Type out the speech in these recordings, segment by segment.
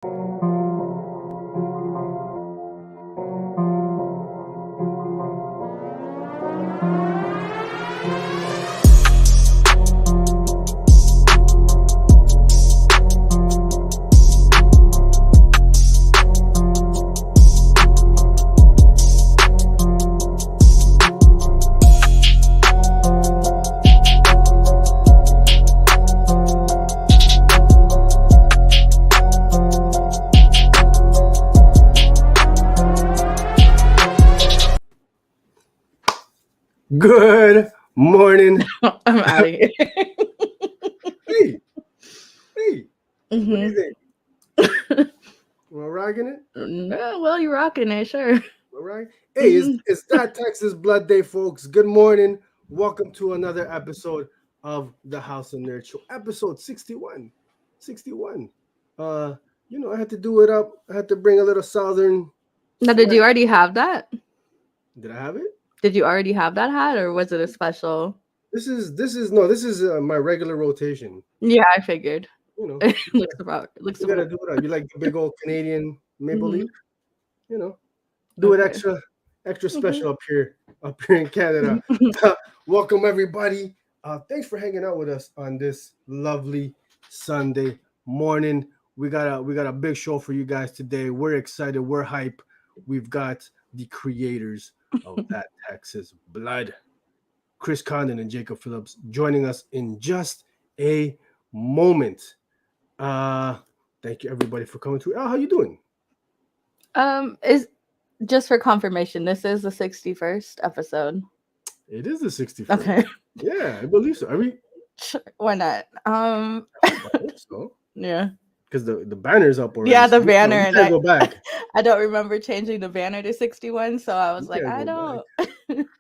Good morning. I'm out of here. Hey. Mm-hmm. What do you think? We're rocking it? No, well, you're rocking it, sure. All right. Hey, it's that Texas Blood Day, folks. Good morning. Welcome to another episode of the House of Nerd Show, episode 61. 61. I had to do it up. I had to bring a little southern. Now, did you already have that? Did I have it? Did you already have that hat, or was it a special? This is my regular rotation. Yeah, I figured. It looks about. It looks. You gotta do it up. You like the big old Canadian maple leaf? Do Okay. it extra special up here in Canada. Welcome everybody. Thanks for hanging out with us on this lovely Sunday morning. We got a big show for you guys today. We're excited. We're hype. We've got the creators of That Texas Blood, Chris Condon and Jacob Phillips, joining us in just a moment. Thank you everybody for coming through. How you doing? Is just for confirmation, this is the 61st episode. It is the 61st. Okay. Yeah, I believe so. Sure, why not? I hope so. Yeah. Because the banner's up already. Yeah, the banner. You can't go back. I don't remember changing the banner to 61, so I was like, I don't.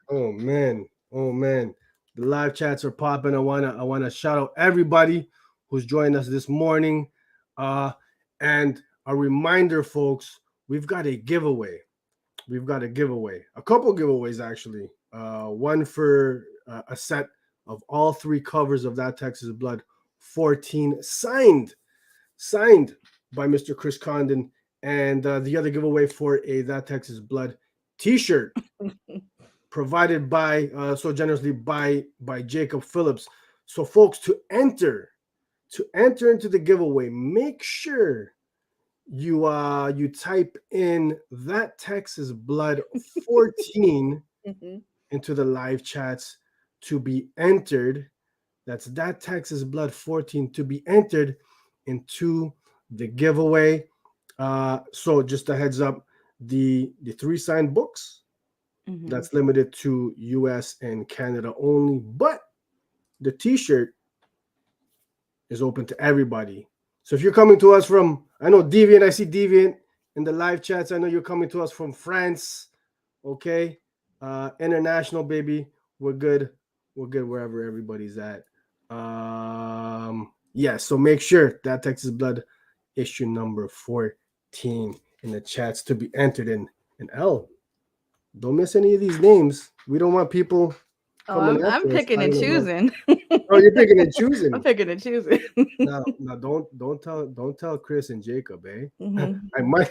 Oh man. The live chats are popping. I wanna shout out everybody who's joined us this morning. And a reminder, folks, we've got a giveaway. A couple giveaways actually. One for a set of all three covers of That Texas Blood 14 signed by Mr. Chris Condon, and the other giveaway for a That Texas Blood t-shirt provided by so generously by Jacob Phillips. So folks, to enter into the giveaway, make sure you type in That Texas Blood 14 into the live chats to be entered. That's That Texas Blood 14 to be entered into the giveaway. So just a heads up, the 3 signed books, that's limited to US and Canada only, but the t-shirt is open to everybody. So if you're coming to us from, I know Deviant, I see Deviant in the live chats. I know you're coming to us from France. Okay. International, baby. We're good wherever everybody's at. So make sure That Texas Blood issue number 14 in the chats to be entered in. And Elle, don't miss any of these names. We don't want people. I'm picking and choosing. Oh, you're picking and choosing. I'm picking and choosing. No, don't tell Chris and Jacob, eh? I might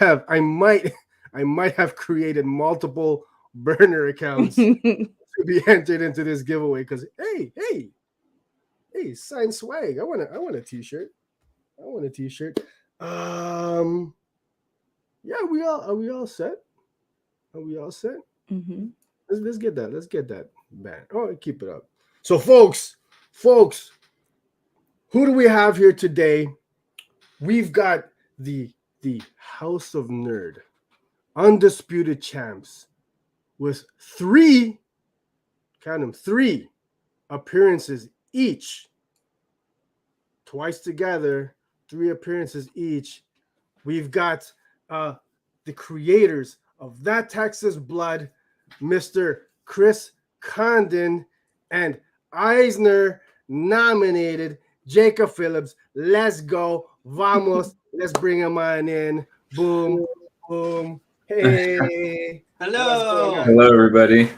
have created multiple burner accounts to be entered into this giveaway because hey, sign swag. I want a t-shirt. Yeah, are we all set? Let's get that band. Oh, keep it up. So folks, who do we have here today? We've got the House of Nerd undisputed champs with 3 appearances each. Twice together, 3 appearances each. We've got the creators of That Texas Blood, Mr. Chris Condon, and Eisner nominated Jacob Phillips. Let's go. Vamos. Let's bring him on in. Boom. Boom. Hey. Hello. Hello, everybody.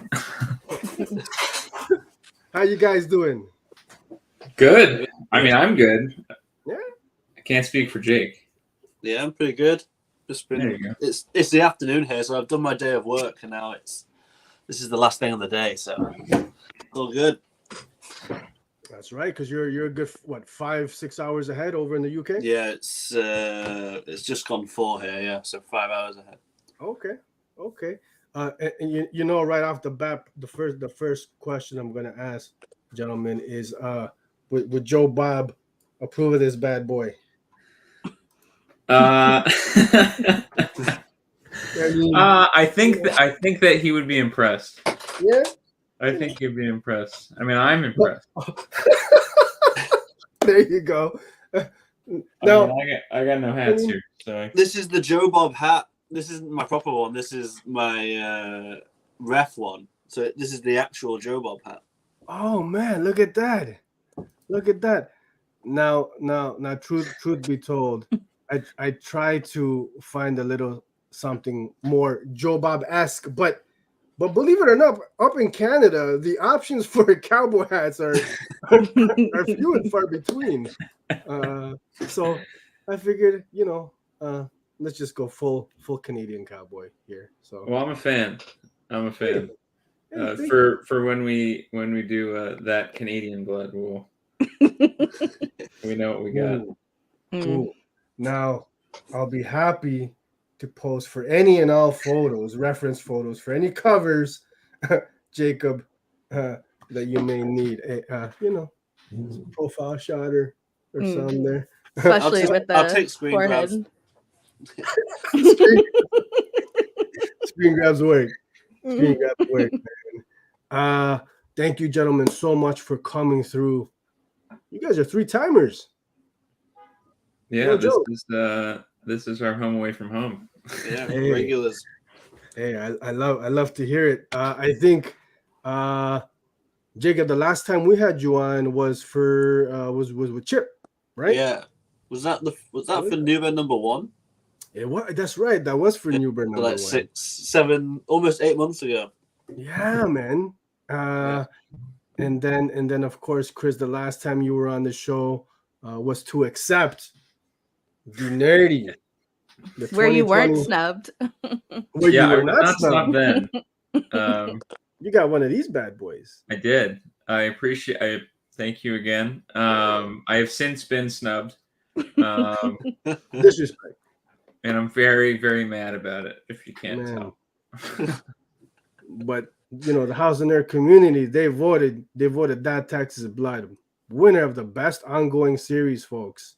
How you guys doing? Good. I mean, I'm good. Yeah. I can't speak for Jake. Yeah, I'm pretty good. Just There been you go. it's the afternoon here, so I've done my day of work, and now this is the last thing of the day, so all good. That's right, because you're a good 5-6 hours ahead over in the UK. Yeah, it's just gone 4 here, yeah, so 5 hours ahead. Okay. And you know, right off the bat, the first question I'm gonna ask, gentlemen, is would Joe Bob approve of this bad boy? I I think that he would be impressed. yeah. I think he'd be impressed. I mean, I'm impressed. There you go. Now I got no hats here. So This is the Joe Bob hat. This isn't my proper one. This is my ref one. So this is the actual Joe Bob hat. Oh man, look at that! Look at that! Now, truth be told, I try to find a little something more Joe Bob-esque, but believe it or not, up in Canada, the options for cowboy hats are few and far between. So I figured, let's just go full Canadian cowboy here. So well, I'm a fan. Hey, For when we do that Canadian blood, we know what we got. Ooh. Now, I'll be happy to post for any and all photos, reference photos for any covers, Jacob, that you may need. Some profile shot or something there. Especially with I'll take the screen grabs. forehead. Screen grabs work. Screen grabs work, man. Thank you, gentlemen, so much for coming through. You guys are 3-timers. Yeah, No joke. this is our home away from home. Yeah, Hey. regulars. Hey, I love to hear it. I think Jacob, the last time we had you on was was with Chip, right? Yeah. Was that for Nuba number 1? It was. That's right. That was for Newburn number Like 1. 6, 7, almost 8 months ago. Yeah, man. Yeah. And then of course, Chris, the last time you were on the show was to accept the nerdy, Where you weren't 2020 snubbed. Where Yeah, you I were was not not snubbed. then. You got one of these bad boys. I did. I thank you again. I have since been snubbed. Disrespect. And I'm very, very mad about it, if you can't Man. tell. But the House and Air community, they voted that Texas Blood winner of the best ongoing series, folks.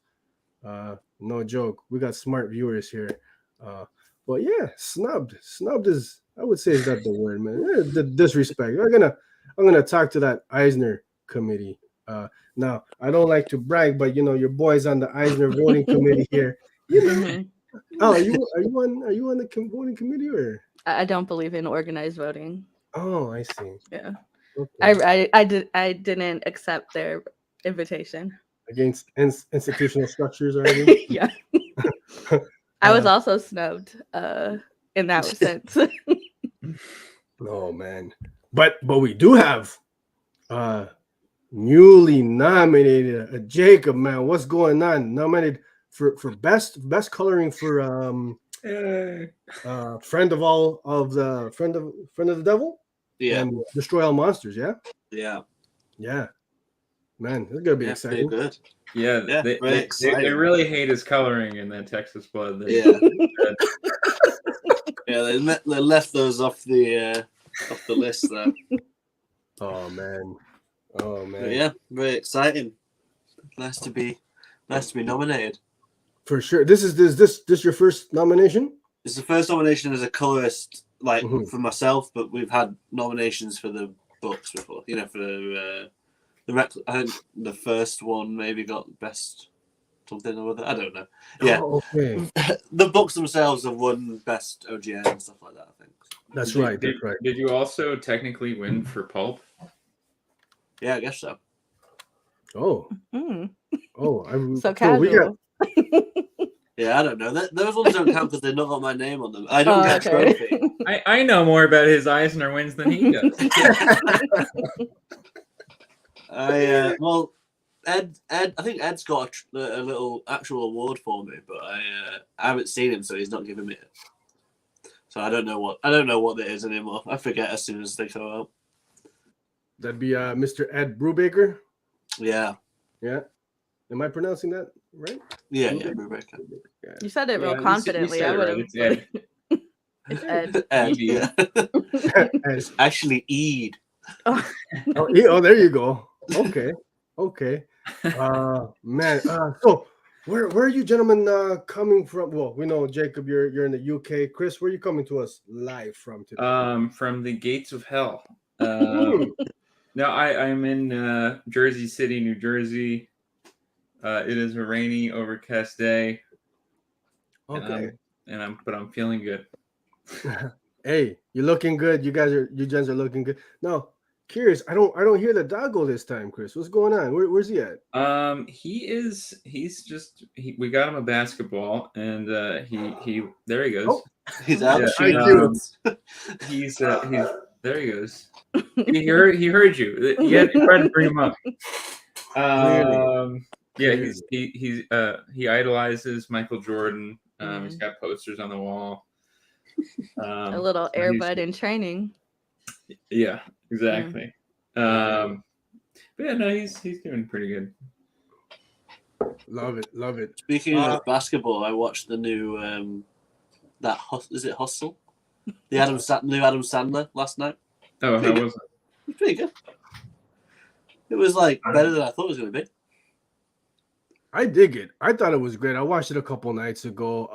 No joke. We got smart viewers here. But yeah, snubbed is, I would say, is that the word, man. The disrespect. I'm gonna talk to that Eisner committee. Now I don't like to brag, but your boys on the Eisner voting committee here. Oh, are you on the voting committee, or? I don't believe in organized voting. Oh, I see. Yeah. Okay. I didn't accept their invitation. Against institutional structures or anything? Yeah. I was also snubbed in that sense. Oh man. But we do have newly nominated Jacob, man. What's going on? Nominated for best coloring for friend of the devil. Yeah. And destroy all monsters. Yeah. Man, this is gonna be exciting. Good. Yeah, very they exciting. really hate his coloring in that Texas Blood. Yeah. Yeah, they left those off the list there. Oh man. But yeah, very exciting. Nice to be nominated. For sure. This is your first nomination? It's the first nomination as a colorist, like Mhm. for myself, but we've had nominations for the books before. For I think the first one maybe got best something or other. I don't know. Yeah. Oh, okay. The books themselves have won best OGN and stuff like that, I think. That's right. Did you also technically win for pulp? Yeah, I guess so. Oh. So casual. Yeah, I don't know. Those ones don't count because they've not got my name on them. I don't get a trophy. I know more about his Eisner wins than he does. Ed, I think Ed's got a little actual award for me, but I haven't seen him, so he's not giving me it. So I don't know what it is anymore. I forget as soon as they come out. That'd be Mr. Ed Brubaker. Yeah. Yeah. Am I pronouncing that right? Yeah, Brubaker? Rebecca. Yeah. You said it real Yeah, you confidently. said I it would right. have. It's Ed. It's Ed. Ed, Yeah. It's actually Eid. Oh, there you go. Okay. Man. So where are you gentlemen coming from? Well, we know Jacob, you're in the UK. Chris, where are you coming to us live from today? From the gates of hell. Hmm. No, I'm in Jersey City, New Jersey. It is a rainy, overcast day. Okay. But I'm feeling good. Hey, you're looking good. You gents are looking good. No, curious. I don't hear the doggo this time, Chris. What's going on? Where's he at? We got him a basketball, and he there he goes. Oh. He's out Yeah, shooting. he's there he goes. He heard you. You tried to bring him up. Yeah, he idolizes Michael Jordan. He's got posters on the wall. A little so Airbud in training. Yeah, exactly. But yeah, no, he's doing pretty good. Love it. Speaking of basketball, I watched the new is it Hustle? The new Adam Sandler last night. Oh, how was it? It was pretty good. It was like better than I thought it was going to be. I dig it. I thought it was great. I watched it a couple nights ago.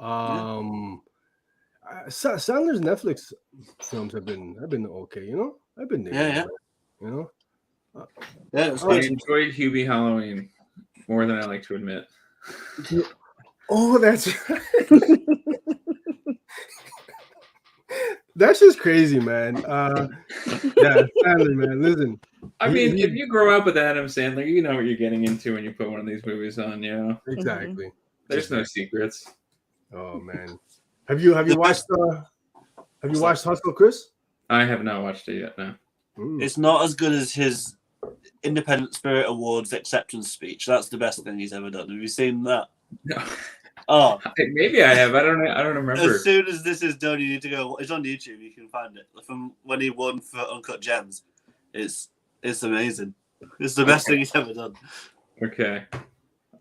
Sandler's Netflix films have been okay. You know, I've been digging it, you know. Yeah, it was I enjoyed Hubie Halloween more than I like to admit. Oh, that's that's just crazy, man. Yeah, Sandler, man. Listen, I mean, if you grow up with Adam Sandler, you know what you're getting into when you put one of these movies on. You know, exactly. There's no secrets. Oh man, have you watched Hustle, Chris? I have not watched it yet. No. It's not as good as his Independent Spirit Awards acceptance speech. That's the best thing he's ever done. Have you seen that? No. Oh, maybe I have. I don't remember. As soon as this is done, you need to go. It's on YouTube. You can find it from when he won for Uncut Gems. It's amazing. It's the best thing he's ever done. Okay, I'm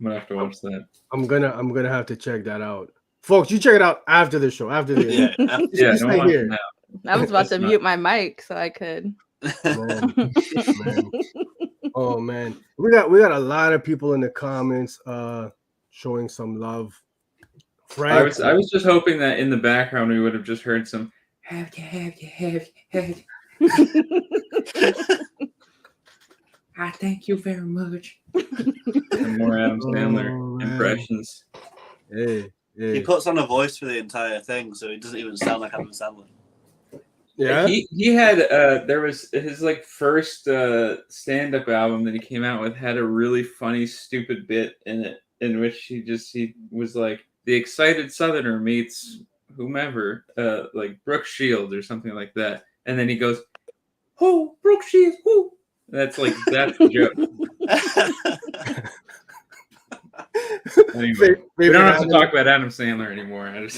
gonna have to watch that. I'm gonna have to check that out, folks. You check it out after the show. After the yeah, don't watch it now. I was about to mute my mic so I could. Man. Oh man, we got a lot of people in the comments showing some love. Frank, I was just hoping that in the background we would have just heard some have you. I thank you very much. And more Adam Sandler impressions. Hey. He puts on a voice for the entire thing, so he doesn't even sound like Adam Sandler. Yeah, he had there was his like first stand-up album that he came out with had a really funny stupid bit in it in which he was like the excited Southerner meets whomever, like Brooke Shields or something like that, and then he goes, "Oh, Brooke Shields, who?" That's the joke. Anyway, we don't have to talk about Adam Sandler anymore. I was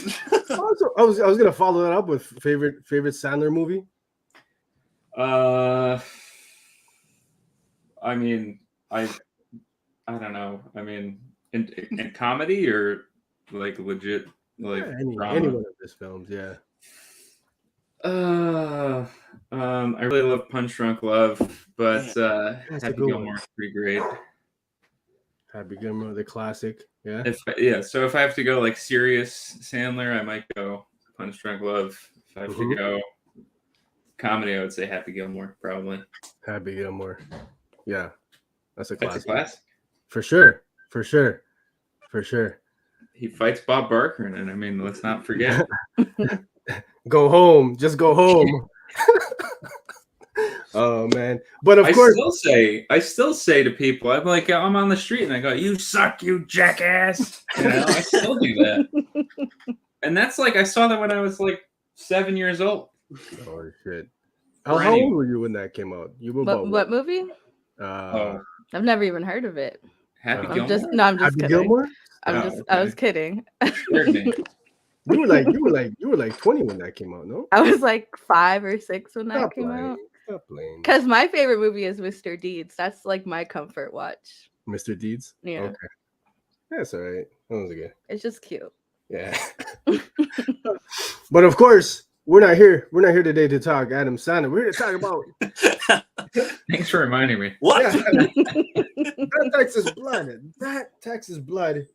gonna follow that up with favorite Sandler movie. I mean, I don't know. I mean, in comedy or like legit like any one of his films, yeah. I really love Punch Drunk Love, but Happy Gilmore is pretty great. Happy Gilmore, the classic, yeah. So if I have to go like serious Sandler, I might go Punch Drunk Love. If I have to go comedy, I would say Happy Gilmore, probably. Happy Gilmore, yeah, that's a classic. That's a classic. For sure. He fights Bob Barker, and I mean, let's not forget. Go home, just go home. Oh man! But of course, I still say to people, I'm like, I'm on the street and I go, "You suck, you jackass." You know, I still do that. And that's like I saw that when I was like 7 years old. Oh shit! How old were you when that came out? You were what movie? I've never even heard of it. Happy I'm Gilmore. I'm just Happy kidding. Gilmore. I was kidding. Scared me. You were like 20 when that came out, no? I was like 5 or 6 when that Stop came lying. out. Stop playing. Because my favorite movie is Mr. Deeds. That's like my comfort watch. Mr. Deeds. Yeah. Okay. That's all right. That was good. It's just cute. Yeah. But of course, we're not here. We're not here today to talk Adam Sandler. We're here to talk about Thanks for reminding me. What? That Texas Blood. That Texas Blood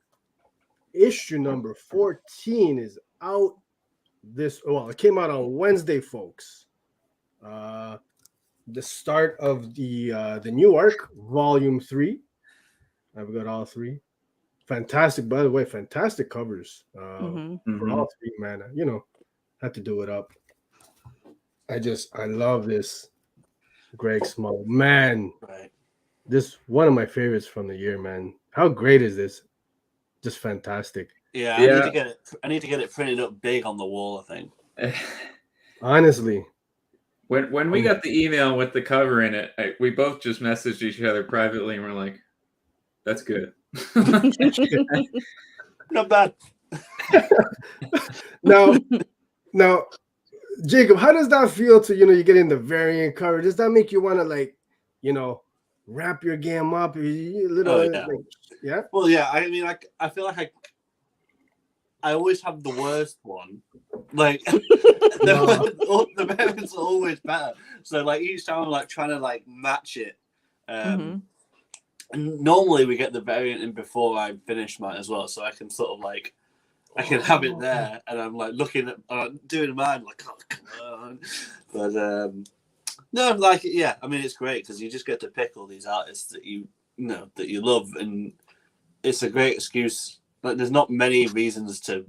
issue number 14 is out it came out on Wednesday, folks. The start of the new arc, volume 3. I've got all 3. Fantastic, by the way, fantastic covers for all 3, man. Had to do it up. I love this Greg Small, man. Right. This one of my favorites from the year, man. How great is this? Just fantastic. Yeah, Yeah. I need to get it printed up big on the wall, I think. Honestly. When we got the email with the cover in it, we both just messaged each other privately and we're like, "That's good." Not bad. Now, Jacob, how does that feel to you getting the variant cover? Does that make you want to wrap your game up? Yeah. Well, yeah. I mean, I feel like I always have the worst one. Like the variants are always better. So like each time I'm like trying to like match it. And normally we get the variant in before I finish mine as well, so I can sort of like I can have it there, and I'm like looking at doing mine like, oh come on. But no, like yeah, I mean it's great because you just get to pick all these artists that you love, and it's a great excuse. Like there's not many reasons to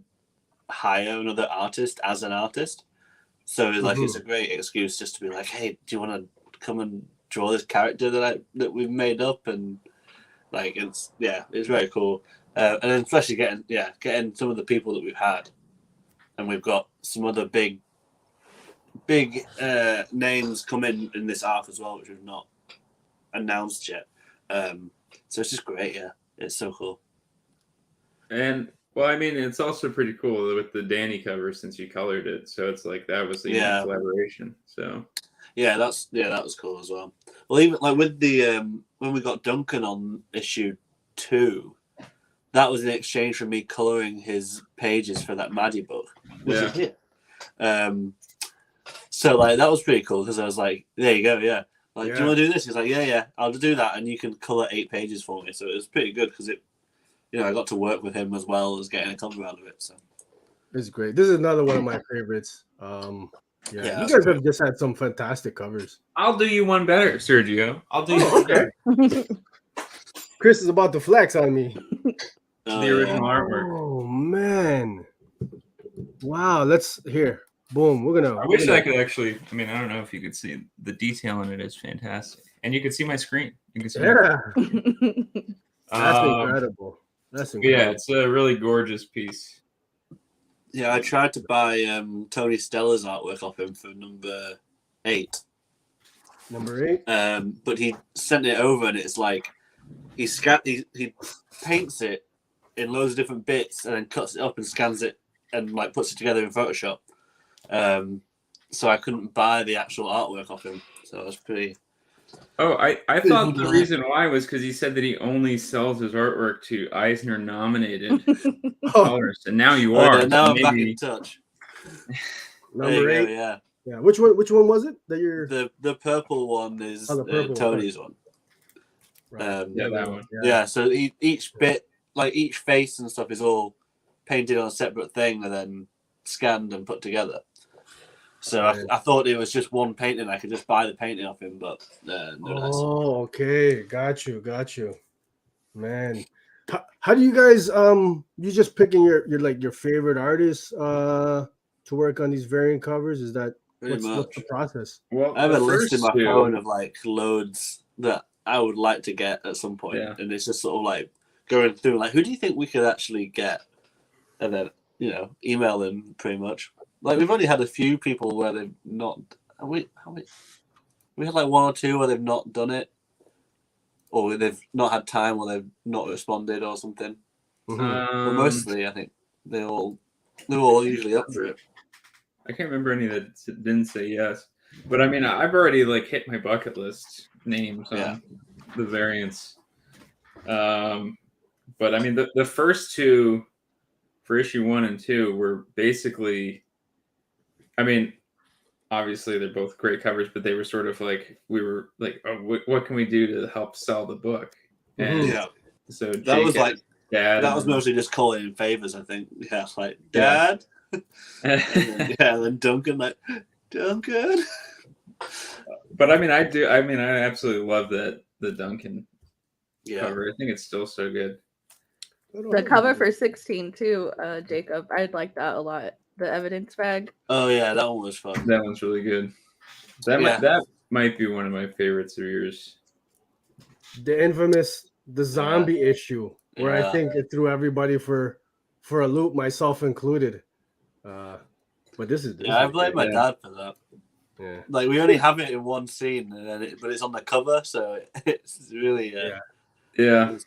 hire another artist as an artist, so like it's a great excuse just to be like, hey, do you want to come and draw this character that we've made up? And like it's very cool. And then especially getting some of the people that we've had, and we've got some other big names come in this arc as well, which we've not announced yet. So it's just great. Yeah, it's so cool. And well, I mean, it's also pretty cool with the Danny cover since you colored it. So it's like that was the collaboration. So that was cool as well. Well, even like with the when we got Duncan on issue 2. That was in exchange for me coloring his pages for that Maddie book. Yeah. So like that was pretty cool because I was like, there you go, yeah. Like, do you want to do this? He's like, yeah, I'll do that, and you can color 8 pages for me. So it was pretty good because I got to work with him as well as getting a cover out of it. So it's great. This is another one of my favorites. You guys have just had some fantastic covers. I'll do you one better, Sergio. I'll do you one better. Chris is about to flex on me. The original artwork. Oh man! Wow. Let's hear. Boom. I wish I could actually. I mean, I don't know if you could see the detail in it is fantastic, and you can see my screen. You can see. Yeah. That's incredible. That's incredible. Yeah, it's a really gorgeous piece. Yeah, I tried to buy Tony Stella's artwork off him for number 8. Number 8. But he sent it over, and it's like he paints it in loads of different bits, and then cuts it up and scans it, and like puts it together in Photoshop. So I couldn't buy the actual artwork off him. So it was pretty. Oh, I thought the reason why was because he said that he only sells his artwork to Eisner nominated colors, and now you are. No, now so I'm back in touch. Number 8. Yeah. Which one was it that you're? The purple one is Tony's one. Right. That one. Yeah. So each bit, like each face and stuff, is all painted on a separate thing and then scanned and put together. So I thought it was just one painting. I could just buy the painting off him, but no. Oh, okay. Got you. Man, how do you guys you just picking your favorite artists to work on these variant covers? Is that what's the process? Well, I have a list in my phone of like loads that I would like to get at some point, and it's just sort of like going through like, who do you think we could actually get, and then email them pretty much. Like we've only had a few people where they've not. We had like 1 or 2 where they've not done it, or they've not had time, or they've not responded, or something. Mhm. But mostly, I think they're all usually up for it. I can't remember any that didn't say yes. But I mean, I've already like hit my bucket list names on the variants. But I mean, the first two for issue 1 and 2 were basically, I mean, obviously they're both great covers, but they were sort of like, we were like, oh, what can we do to help sell the book? And Yeah, so that was like dad. that was mostly just calling in favors, I think. Yeah, like Dad. Then Duncan, like Duncan. But I mean, I absolutely love the Duncan cover. I think it's still so good. The cover for 16 too, Jacob. I like that a lot. The evidence bag. Oh yeah, that one was fun. That one's really good. That might be one of my favorites of yours. The infamous zombie issue, where I think it threw everybody for a loop, myself included. But this is I blame my dad for that. Yeah. Like we only have it in one scene, and then but it's on the cover, so it's really yeah.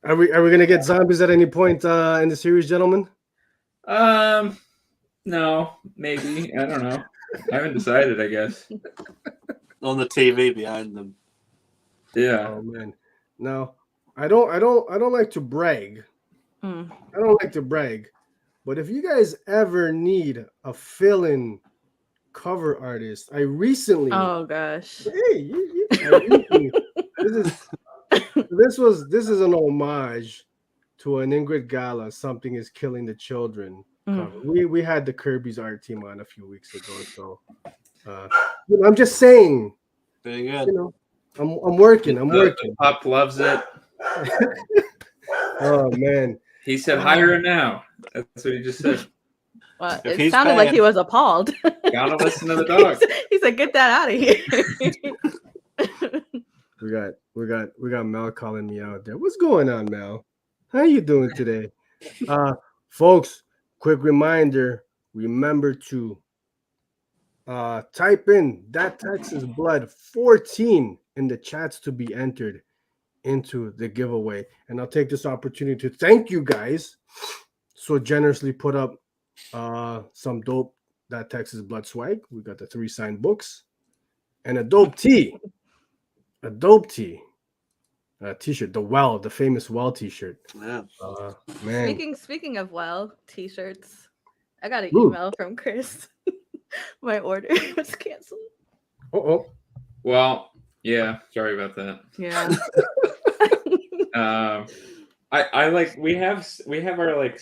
Are we gonna get zombies at any point in the series, gentlemen? No, maybe. I don't know. I haven't decided, I guess. On the TV behind them. Yeah. Oh man. No, I don't like to brag. I don't like to brag, but if you guys ever need a fill-in cover artist, I recently. Oh gosh. Hey, this is an homage to an Ingrid Gala. Something is killing the children. Cover. We had the Kirby's art team on a few weeks ago, so I'm just saying. Very good. I'm working. Pop loves it. Oh man. He said hire him now. That's what he just said. Well, it sounded like he was appalled. Gotta listen to the dog. He said, "Get that out of here." We got Mel calling me out there. What's going on, Mel? How you doing today? Folks, quick reminder, remember to type in that Texas Blood 14 in the chats to be entered into the giveaway. And I'll take this opportunity to thank you guys so generously put up some dope That Texas Blood swag. We got the 3 signed books and a dope tee. A dope tee. T-shirt, the famous Well t-shirt. Yeah. Man. Speaking of Well t-shirts, I got an email from Chris. My order was canceled. Oh. Well, yeah. Sorry about that. Yeah. I like we have our like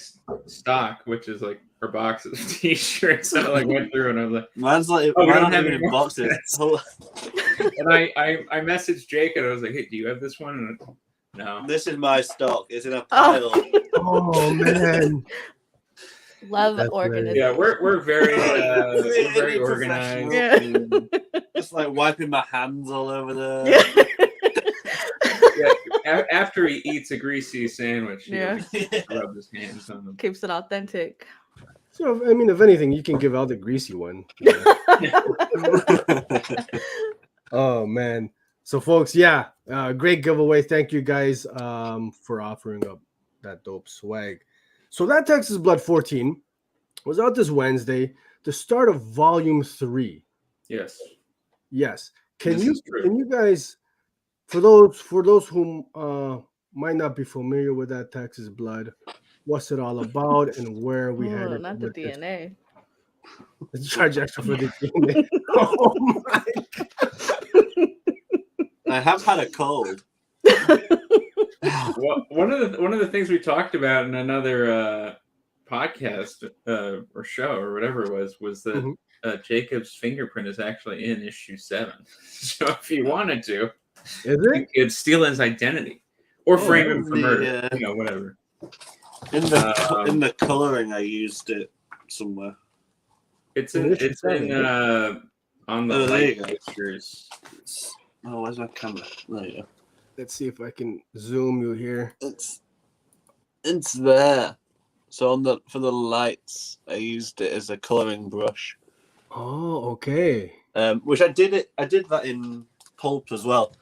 stock, which is like our boxes of t-shirts. So I like went through and I was like, mine's like we don't mine have even any in boxes. And I messaged Jake and I was like, hey, do you have this one? And no. This is my stock. It's in a pile. Oh man. Love organization. Yeah, we're very organized. Yeah. Just like wiping my hands all over the. Yeah. Yeah, after he eats a greasy sandwich, he Yeah. rubs his hands on them. Keeps it authentic. So I mean, if anything, you can give out the greasy one. Oh man. So folks, great giveaway. Thank you guys for offering up that dope swag. So That Texas Blood 14 was out this Wednesday, the start of volume 3. Yes. Can you guys, for those who might not be familiar with That Texas Blood, what's it all about and where we headed? Not the DNA. Let's charge extra for the DNA. Oh my God. I have had a cold. Well, one of the things we talked about in another podcast or show or whatever it was that Jacob's fingerprint is actually in issue 7. So if he wanted to, you could steal his identity or frame him for murder. Whatever. In the coloring, I used it somewhere. It's in on the light pictures. Oh, where's my camera? There you go. Let's see if I can zoom you here. It's there. So for the lights, I used it as a coloring brush. Oh, okay. Which I did that in pulp as well.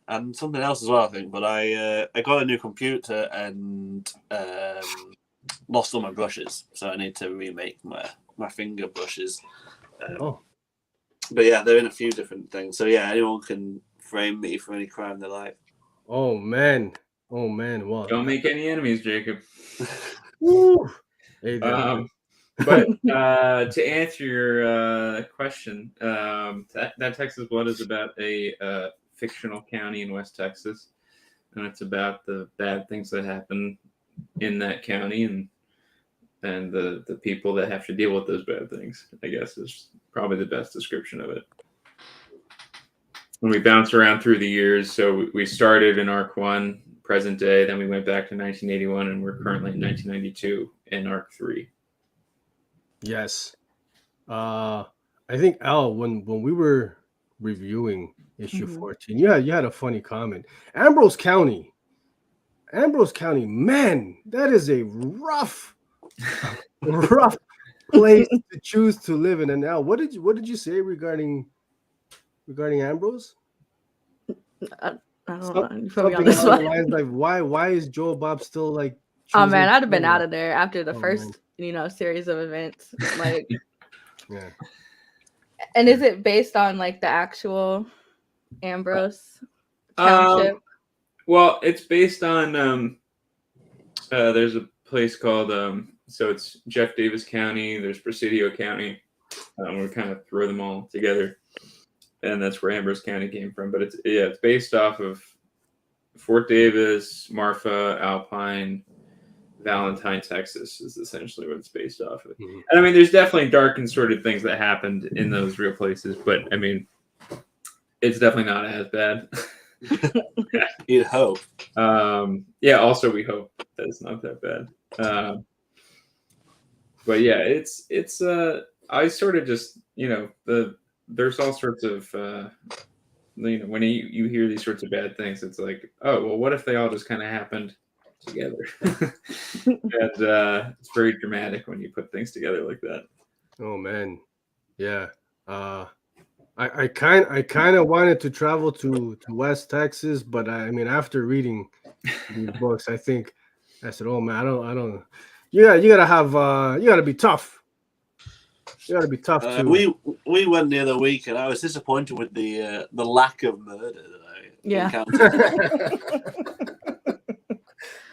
and something else as well, I think. But I got a new computer and lost all my brushes, so I need to remake my finger brushes. But yeah, they're in a few different things. So yeah, anyone can frame me for any crime they like. Oh man. Well, Don't make any enemies, Jacob. woo. Hey there. But to answer your question, that Texas Blood is about a fictional county in West Texas, and it's about the bad things that happen in that county and the people that have to deal with those bad things, I guess, is probably the best description of it. When we bounce around through the years, so we started in Arc 1, present day, then we went back to 1981, and we're currently in 1992 in Arc 3. Yes. I think Elle, when we were reviewing issue 14, you had a funny comment. Ambrose County, man, that is a rough place to choose to live in. And Elle, what did you say regarding Ambrose? I don't know. You put me on Something this along the one. lines like why is Joe Bob still like? Oh man, choosing I'd have been Florida? out of there after the Oh, first, series of events. Like, Yeah. and is it based on like the actual Ambrose Township? Well, it's based on there's a place called so it's Jeff Davis County. There's Presidio County. We kind of throw them all together, and that's where Ambrose County came from. But it's based off of Fort Davis, Marfa, Alpine, Valentine, Texas is essentially what it's based off of. Mhm. And I mean, there's definitely dark and sordid things that happened in those real places, but I mean, it's definitely not as bad. You'd hope. Yeah. Also, we hope that it's not that bad. But yeah, it's I sort of just there's all sorts of when you hear these sorts of bad things, it's like, oh well, what if they all just kind of happened together? And it's very dramatic when you put things together like that. Oh man, yeah. I kind of wanted to travel to West Texas, but I mean, after reading these books, I think I said, oh man, I don't. You gotta be tough. You gotta be tough too. We went the other week, and I was disappointed with the lack of murder that I encountered.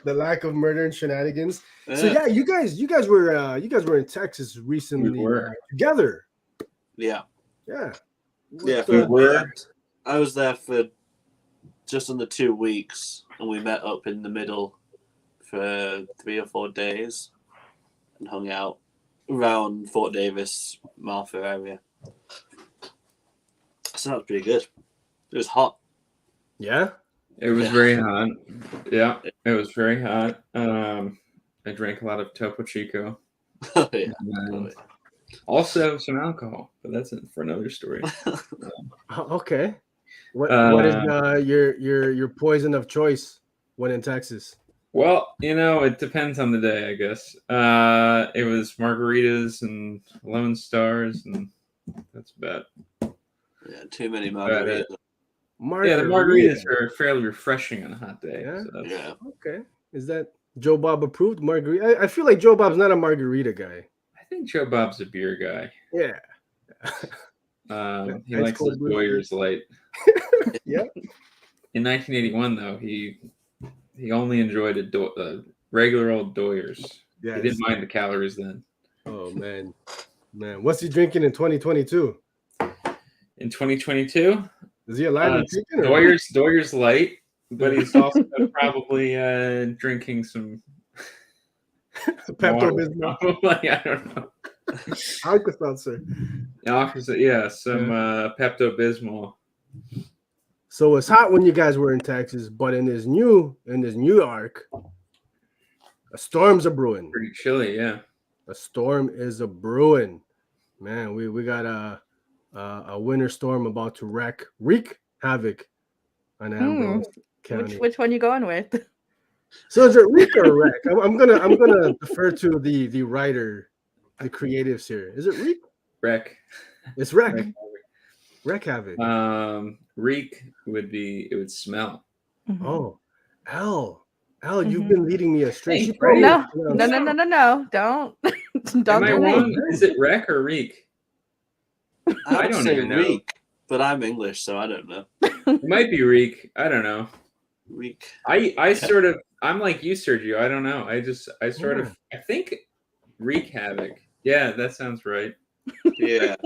The lack of murder and shenanigans. So yeah, you guys were in Texas recently. We were. Together. Yeah. Yeah. Yeah, We were. I was there for just under 2 weeks, and we met up in the middle for 3 or 4 days and hung out around Fort Davis, Marfa area. So that was pretty good. It was hot. Yeah. It was very hot. Yeah, it was very hot. I drank a lot of Topo Chico. Oh, yeah. And also some alcohol, but that's it for another story. Okay. What is your poison of choice when in Texas? Well, it depends on the day, I guess. It was margaritas and Lone Stars, and that's about. Yeah, too many margaritas. Yeah, the margaritas are fairly refreshing on a hot day. Yeah. So Yeah. Okay. Is that Joe Bob approved margarita? I feel like Joe Bob's not a margarita guy. I think Joe Bob's a beer guy. Yeah. He likes his Doyers light. Yeah. In 1981, though, he only enjoyed a regular old Doyers. Yes. He didn't mind the calories then. Oh man. What's he drinking in 2022? In 2022, Is he alive? Doyers light, but he's also probably drinking some Pepto-Bismol. Probably, I don't know. Alka-Seltzer. Yeah, some Pepto-Bismol. So it's hot when you guys were in Texas, but in this New York, a storm's a brewing. Pretty chilly, yeah. A storm is a brewing. Man, we got a winter storm about to wreak havoc on Ambrose County. Which one you going with? So is it wreak or wreck? I'm gonna defer to the writer, the creatives here. Is it wreak? Wreck. It's wreck. Wreck havoc. Reek would be, it would smell. Mhm. Oh, Elle, you've Mhm. been leading me astray. Hey, She told me No, to no, no, pronounce no, no, no. Don't Am don't I do wrong? me. Is it Wreck or Reek? I I would don't say even know. Reek, but I'm English, so I don't know. It might be Reek. I don't know. Reek. I sort of, I'm like you, Sergio. I don't know. I sort Oh. of, I think Wreak Havoc. Yeah, that sounds right. Yeah.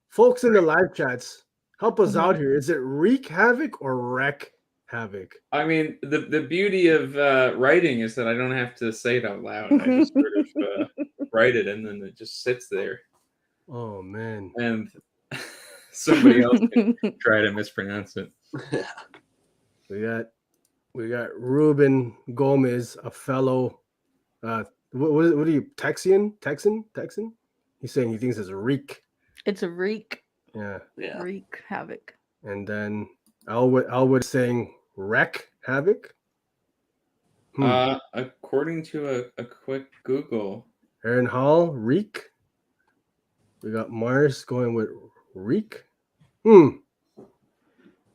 Folks in the live chats, help us Mhm. out here. Is it wreak havoc or wreck havoc? I mean, the beauty of writing is that I don't have to say it out loud. I just sort of write it, and then it just sits there, Oh man. and somebody else can try to mispronounce it. We got Ruben Gomez, a fellow what are you, Texan? He's saying he thinks it's a reek. It's a reek. Yeah. Yeah. Reek havoc. And then Elwood saying wreck havoc. According to a quick Google, Aaron Hall, reek. We got Mars going with reek.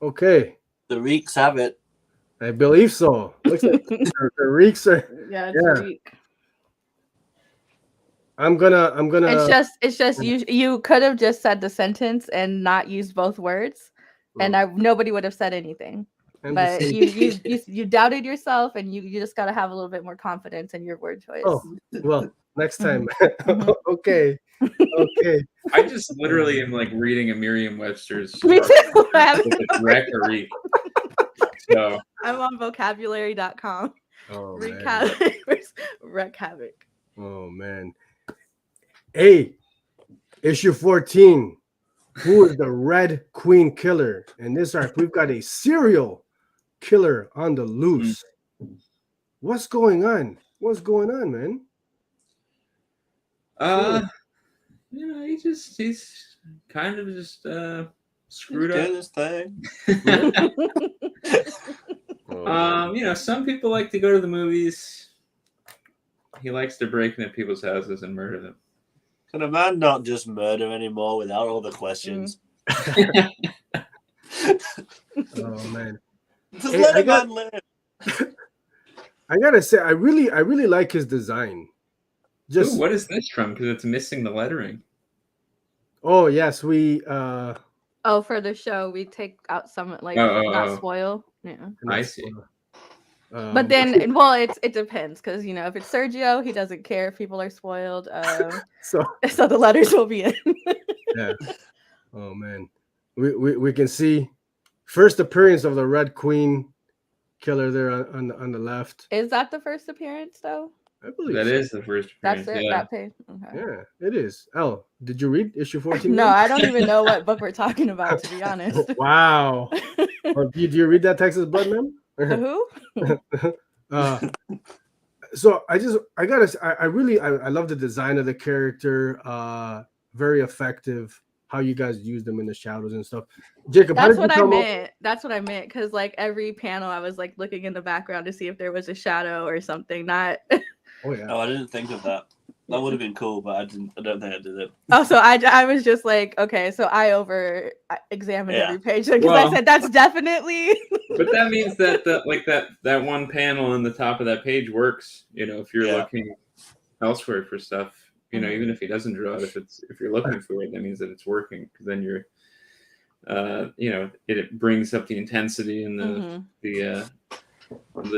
Okay. The Reeks have it. I believe so. Looks like the reeks are. Yeah, it's Yeah. reek. I'm gonna. It's just you could have just said the sentence and not used both words, and nobody would have said anything. I'm But just you doubted yourself, and you just gotta have a little bit more confidence in your word choice. Oh, well, next time. Mhm. Okay. I just literally am like reading a Merriam-Webster's. Me too. It's wreck or reek. So I'm on vocabulary.com. Oh Wreak man. havoc. Wreck havoc. Oh man. Hey, issue 14. Who is the Red Queen killer? In this arc, we've got a serial killer on the loose. What's going on? What's going on, man? you know, he's kind of just screwed Doing up. his thing. You know, some people like to go to the movies. He likes to break into people's houses and murder them. Can a man not just murder anymore without all the questions? Oh man. Just Hey, let I a got- man live. I gotta say, I really like his design. Just Ooh, what is this from? Because it's missing the lettering. oh yes, we Oh, for the show, we take out some like Oh. not spoil. Yeah. I see. But then, well, it depends because you know if it's Sergio, he doesn't care if people are spoiled. so So the letters will be in. yeah. Oh man, we can see first appearance of the Red Queen killer there on the left. Is that the first appearance though? I believe That so. is the first appearance. That's it. Yeah. That page. Okay. Yeah, it is. Elle, did you read issue 14? No, I don't even know what book we're talking about, to be honest. Wow. Do you read that Texas Blood, man? The who? So I love the design of the character. Very effective. How you guys use them in the shadows and stuff. Jacob, how That's did what you I come up? meant. That's what I meant. Because like every panel, I was like looking in the background to see if there was a shadow or something. Not. Oh yeah. Oh, I didn't think of that. That would have been cool, but I don't think I did it. Oh, so I was just like, okay, so I over examined Yeah. every page because Well- I said that's definitely. But that means that that one panel in the top of that page works. You know, if you're Yeah. looking elsewhere for stuff, you know, even if he doesn't draw it, if you're looking for it, that means that it's working. Because then you're, you know, it brings up the intensity and the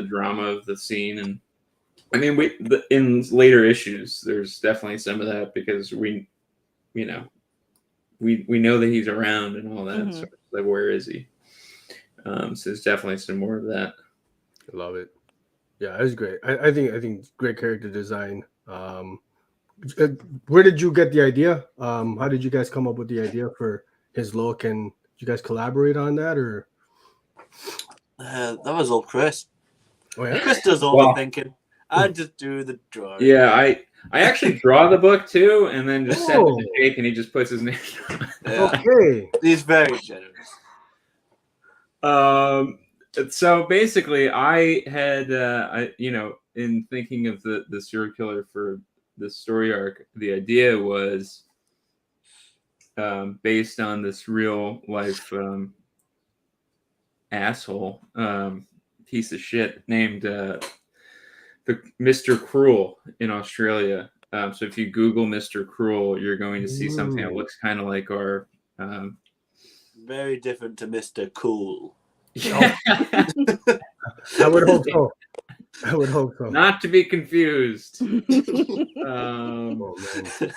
drama of the scene. And I mean, in later issues, there's definitely some of that because we know that he's around and all that. So like, where is he? So there's definitely some more of that. I love it. Yeah, it was great. I think great character design. Where did you get the idea? How did you guys come up with the idea for his look? And did you guys collaborate on that, or? That was all Chris. Oh yeah. Chris does all the thinking. I just do the drawing. Yeah, I actually draw the book too, and then just send it to Jake, and he just puts his name on it. Yeah. Okay. He's very generous. So basically, I had, you know, in thinking of the serial killer for the story arc, the idea was based on this real life asshole piece of shit named the Mr. Cruel in Australia. So if you Google Mr. Cruel, you're going to see something that looks kind of like our. Very different to Mr. Cool. Yeah. I would hope so. I would hope so. Not to be confused. Oh, man.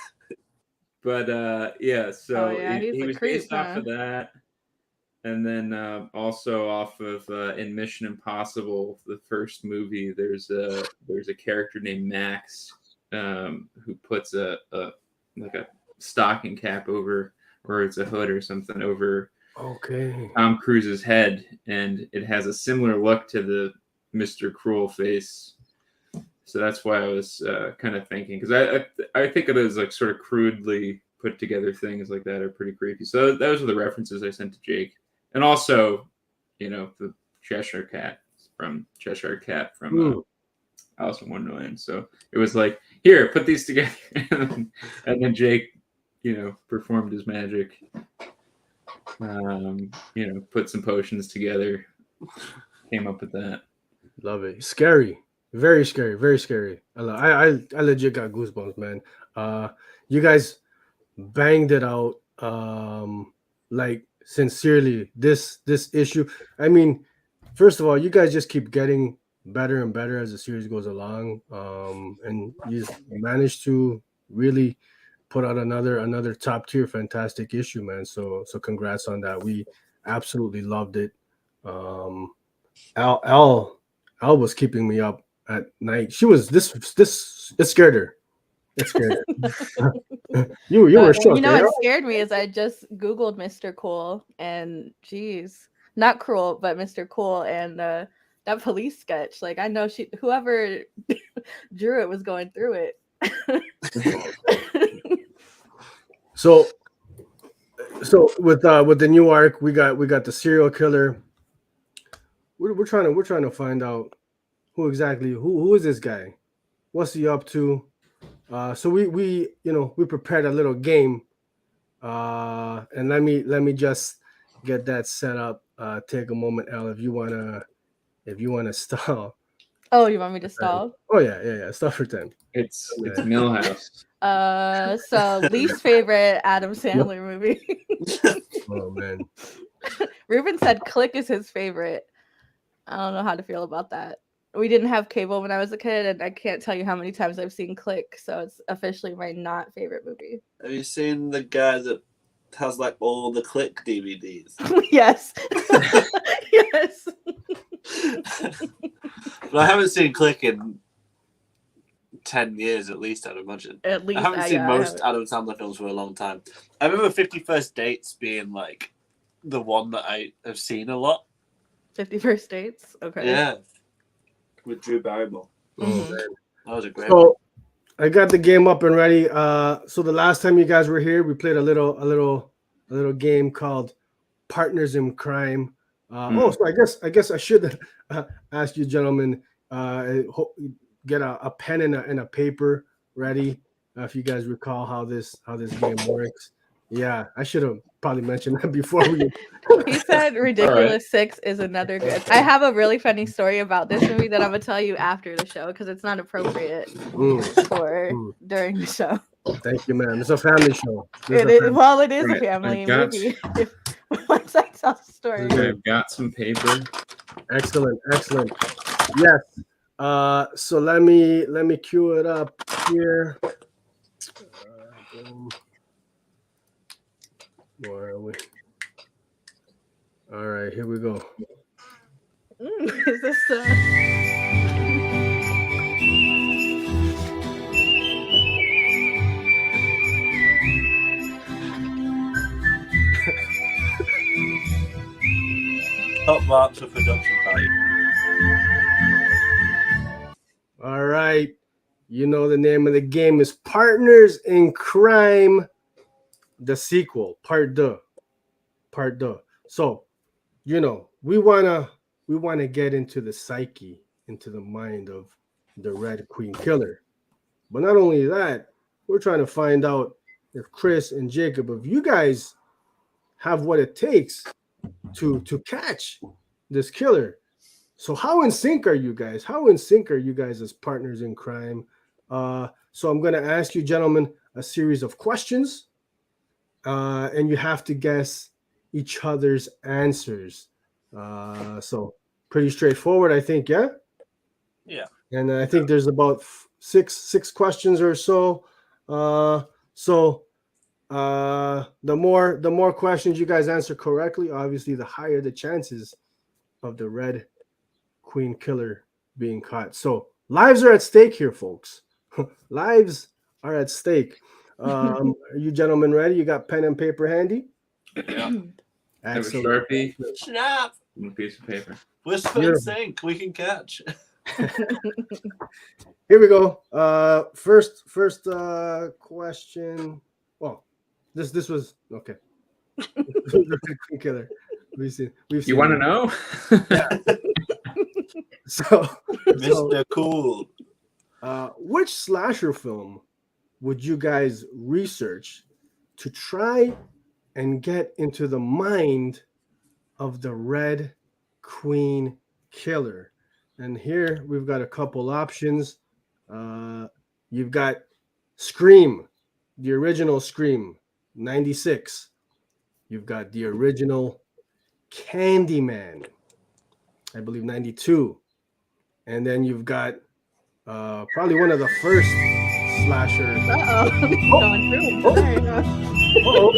But yeah, so he's he a was creep, based off of that. And then also off of in Mission Impossible, the first movie, there's a character named Max who puts a like a stocking cap over, or it's a hood or something over Tom Cruise's head, and it has a similar look to the Mr. Cruel face. So that's why I was kind of thinking, because I think of it as like sort of crudely put together things like that are pretty creepy. So those are the references I sent to Jake. And also, the Cheshire Cat from Alice in Wonderland. So it was like, here, put these together. And then Jake, performed his magic. Put some potions together. Came up with that. Love it. Scary. Very scary. Very scary. I legit got goosebumps, man. You guys banged it out. Like, sincerely, this issue, I mean, first of all, you guys just keep getting better and better as the series goes along, and you managed to really put out another top tier fantastic issue, man. So congrats on that. We absolutely loved it. Elle was keeping me up at night. She was this it scared her. It scared her. you were shocked. What scared me is I just Googled Mr. Cool, and geez, not cruel, but Mr. Cool, and that police sketch. Like, I know whoever drew it was going through it. So with the new arc, we got the serial killer. We're trying to find out who is this guy, what's he up to. So we prepared a little game, and let me just get that set up. Take a moment, Elle, if you wanna stall. Oh, you want me to stall? Oh yeah. Stall for 10. It's Millhouse. So least favorite Adam Sandler movie. Oh man. Ruben said Click is his favorite. I don't know how to feel about that. We didn't have cable when I was a kid, and I can't tell you how many times I've seen Click, so it's officially my not favorite movie. Have you seen the guy that has like all the Click DVDs? Yes. Yes. But I haven't seen Click in 10 years at least, I'd imagine. At least I haven't seen most Adam Sandler films for a long time. I remember 51st Dates being like the one that I have seen a lot. 51st Dates? Okay. Yeah. With Drew Barrymore. Mm-hmm. That was a great So one. I got the game up and ready. So the last time you guys were here, we played a little game called Partners in Crime. So I guess I should ask you gentlemen, get a pen and a paper ready, if you guys recall how this game works. Yeah, I should have probably mentioned that before we. He said Ridiculous 6 is another good. I have a really funny story about this movie that I'm gonna tell you after the show because it's not appropriate for during the show. Thank you, man. It's a family show. It is a family movie. Once I tell the story. I've got some paper. Excellent. Yes. So let me cue it up here. Where are we? All right, here we go. Is this Top marks for production value. All right. You know the name of the game is Partners in Crime, the sequel, part deux. So, we wanna get into the psyche, into the mind of the Red Queen Killer. But not only that, we're trying to find out if Chris and Jacob, if you guys have what it takes to catch this killer. So how in sync are you guys? How in sync are you guys as partners in crime? So I'm going to ask you gentlemen a series of questions, and you have to guess each other's answers. So pretty straightforward, I think. Yeah. Yeah. And I think there's about six questions or so. The more questions you guys answer correctly, obviously, the higher the chances of the Red Queen killer being caught. So lives are at stake here, folks. Lives are at stake. Are you gentlemen ready? You got pen and paper handy? Yeah. Have a Excellent. Sharpie Snap. and a piece of paper. We're so in sync. We can catch. Here we go. First question. Well, this was okay. The Red Queen killer. We've seen You want to know? So, Mr. Cool. which slasher film would you guys research to try and get into the mind of the Red Queen killer? And here we've got a couple options. You've got Scream, the original Scream, 96. You've got the original Candyman, I believe 92. And then you've got probably one of the first slashers. Going through it. Sorry. Uh-oh.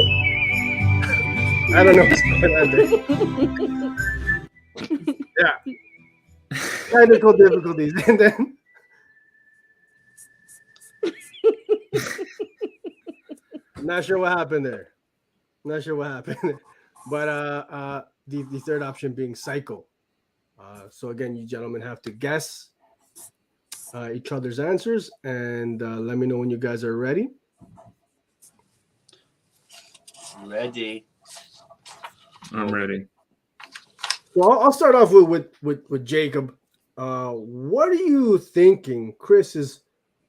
I don't know what's going on there. Yeah. Technical difficulties. And then not sure what happened there. Not sure what happened. But the third option being Psycho. So again, you gentlemen have to guess each other's answers, and let me know when you guys are ready. Ready. I'm ready. Well, I'll start off with Jacob. What are you thinking Chris's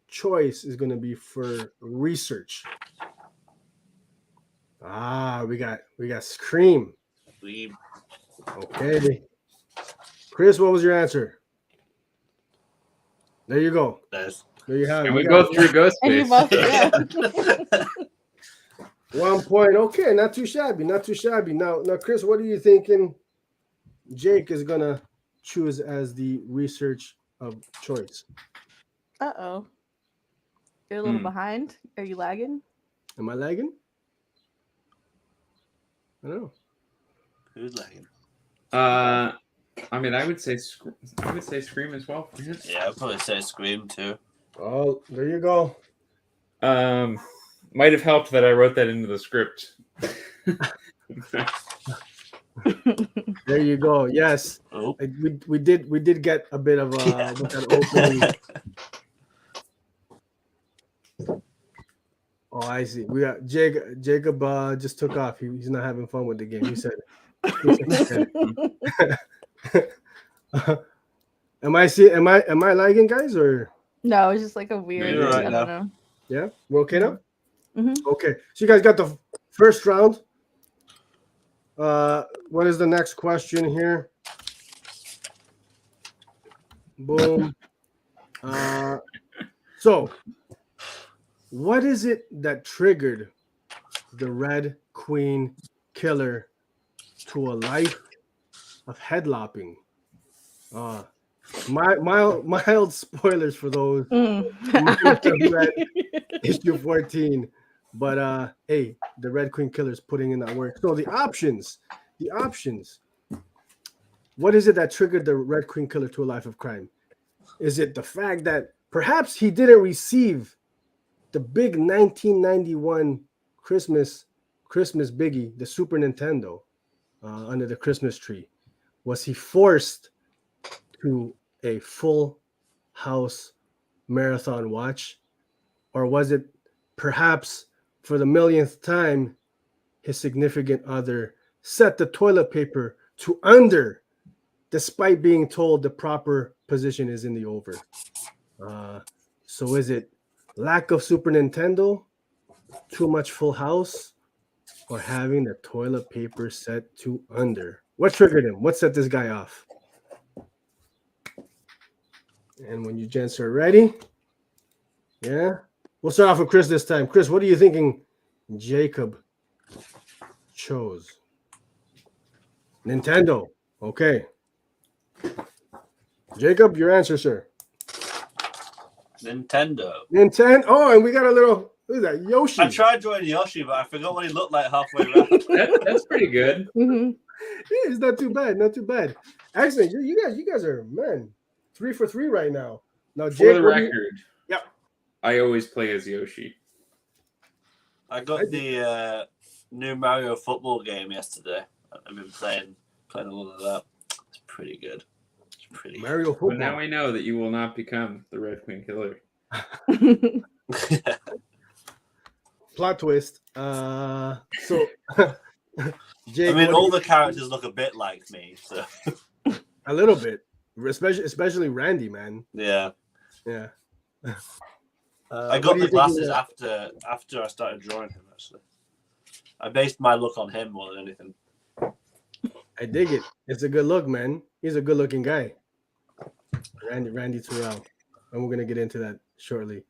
choice is going to be for research? We got Scream. We Okay. Chris, what was your answer? There you go. there's There you have it. And we You both got drew ghost And you face. both, yeah. 1 point. Okay, not too shabby. Not too shabby. Now, Chris, what are you thinking Jake is gonna choose as the research of choice? Uh-oh. You're a little behind. Are you lagging? Am I lagging? I don't know. who's lagging? I mean, I would say Scream as well. Yeah, I'd probably say Scream too. Oh, there you go. Might have helped that I wrote that into the script. There you go. Yes, Oh. we did get a bit of with that opening. Oh, I see. We got Jacob. Jacob just took off. He's not having fun with the game. He said. Am I lagging, guys, or No, it's just like a weird. You're right I now. don't know. yeah? We're okay now? Mhm. Okay. So you guys got the first round. What is the next question here? Boom. So what is it that triggered the Red Queen killer to a life of headlopping? Mild spoilers for those who might have read issue 14. But hey, the Red Queen killer is putting in that work. So the options. What is it that triggered the Red Queen killer to a life of crime? Is it the fact that perhaps he didn't receive the big 1991 Christmas biggie, the Super Nintendo, under the Christmas tree? Was he forced to a full house marathon watch? Or was it perhaps for the millionth time his significant other set the toilet paper to under, despite being told the proper position is in the over? So is it lack of Super Nintendo, too much Full House, or having the toilet paper set to under? What triggered him? What set this guy off? And when you gents are ready, yeah, we'll start off with Chris this time. Chris, what are you thinking Jacob chose? Nintendo. Okay. Jacob, your answer, sir. Nintendo. Nintendo. Oh, and we got a little, who's that? Yoshi. I tried drawing Yoshi, but I forgot what he looked like halfway around. That's pretty good. Mhm. Yeah, it's not too bad. Not too bad. Excellent. You guys are, man, 3 for 3 right now. Now, For Jake, the record, Yep. I always play as Yoshi. I got the new Mario football game yesterday. I've been playing a lot of that. It's pretty good. It's pretty Mario football. But now I know that you will not become the Red Queen Killer. good. Plot twist. So, Jake, I mean, all the characters look a bit like me, so a little bit, especially Randy, man. yeah. Yeah. I what got do you the think glasses of- after I started drawing him. Actually, I based my look on him more than anything. I dig it. It's a good look, man. He's a good-looking guy. Randy Terrell, and we're gonna get into that shortly.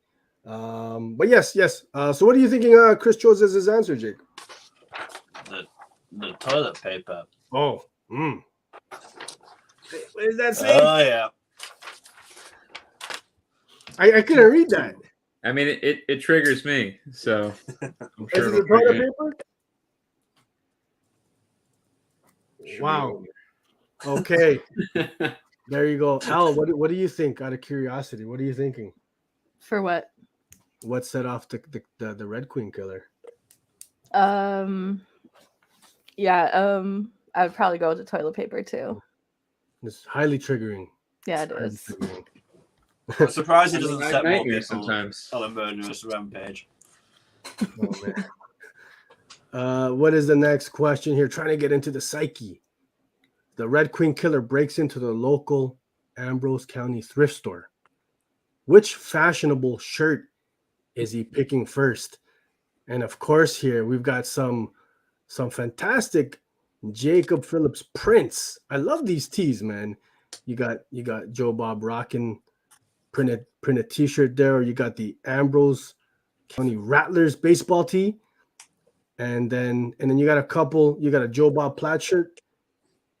But yes. So, what are you thinking? Chris chose as his answer, Jake. The toilet paper. Oh, what does that say? Oh yeah. I couldn't read that. I mean, it triggers me, so I'm Is sure it it'll the toilet trigger paper? it. Wow. Okay, there you go. Elle, what do you think? Out of curiosity, what are you thinking? For what? What set off the Red Queen Killer? Yeah, I would probably go with the toilet paper too. It's highly triggering. Yeah, it Highly is. triggering. I'm surprised he I mean, doesn't I have set more nightmares people sometimes. on a murderous rampage. Oh, man. What is the next question here? Trying to get into the psyche. The Red Queen Killer breaks into the local Ambrose County thrift store. Which fashionable shirt is he picking first? And of course, here we've got some fantastic Jacob Phillips prints. I love these tees, man. You got Joe Bob rocking printed t-shirt there, or you got the Ambrose County Rattlers baseball tee, and then you got a Joe Bob plaid shirt,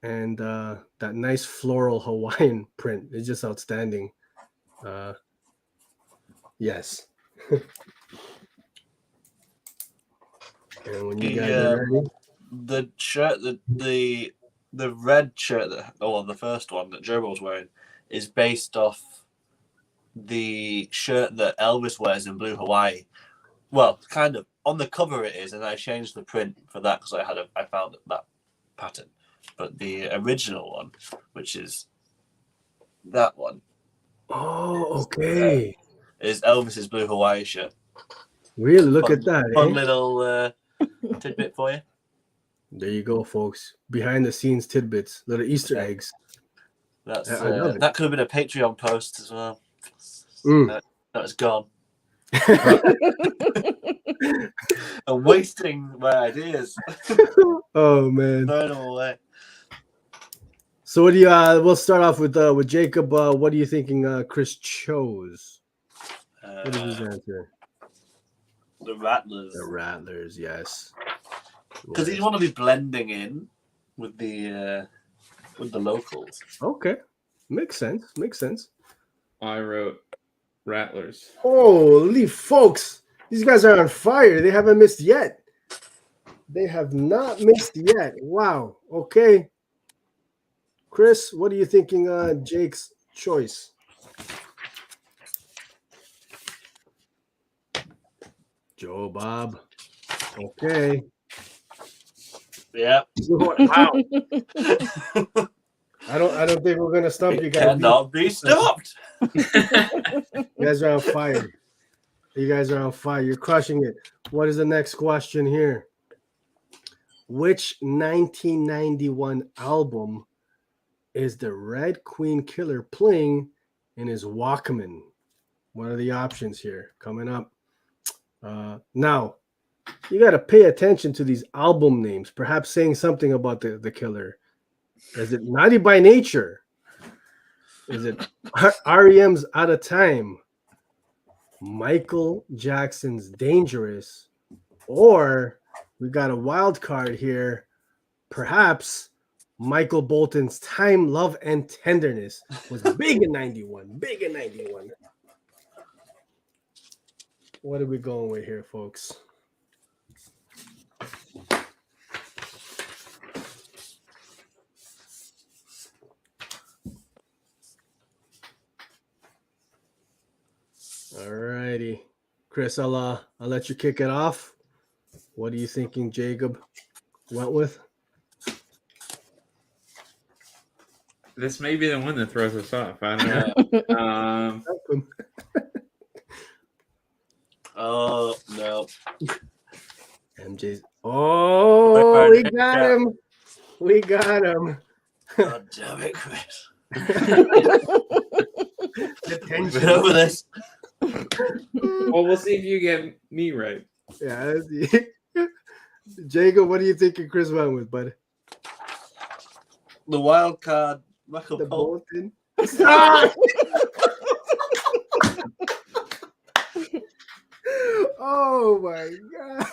and that nice floral Hawaiian print is just outstanding. Yes. And when you guys are ready, The shirt, the red shirt the first one that Joe was wearing is based off the shirt that Elvis wears in Blue Hawaii. Well, kind of on the cover it is, and I changed the print for that because I found that pattern. But the original one, which is that one, oh, okay. is Elvis's Blue Hawaii shirt. Really, look at that. Fun Eh? little tidbit for you. There you go, folks. Behind the scenes tidbits, little Easter eggs. That's I love it. that could have been a Patreon post as well. Mm. That was gone. I'm wasting my ideas. Oh man. Throw them away. So what do you? We'll start off with Jacob. What are you thinking? Chris chose. What is his answer? The Rattlers. The Rattlers. Yes. Because Yes. you want to be blending in with the locals. Okay. Makes sense. I wrote Rattlers. Holy folks! These guys are on fire. They haven't missed yet. They have not missed yet. Wow. Okay. Chris, what are you thinking? Jake's choice. Joe Bob. Okay. Yeah. Wow. I don't think we're gonna stump you It guys. cannot be stopped. You guys are on fire. You guys are on fire. You're crushing it. What is the next question here? Which 1991 album is the Red Queen Killer playing in his Walkman? What are the options here coming up? Now, you got to pay attention to these album names, perhaps saying something about the killer. Is it Naughty by Nature? Is it REM's Out of Time? Michael Jackson's Dangerous? Or we got a wild card here, perhaps Michael Bolton's Time, Love, and Tenderness was big in 91. Big in 91. What are we going with here, folks? All righty. Chris, I'll let you kick it off. What are you thinking Jacob went with? This may be the one that throws us off. I don't know. Oh no. MJ's. Oh, we got him. We got him. God damn it, Chris. Attention. Over this. Well, we'll see if you get me right. Yeah. Jacob, what are you thinking Chris went with, bud? The wild card, Michael The Bolton. Bolton. Ah! Oh my God.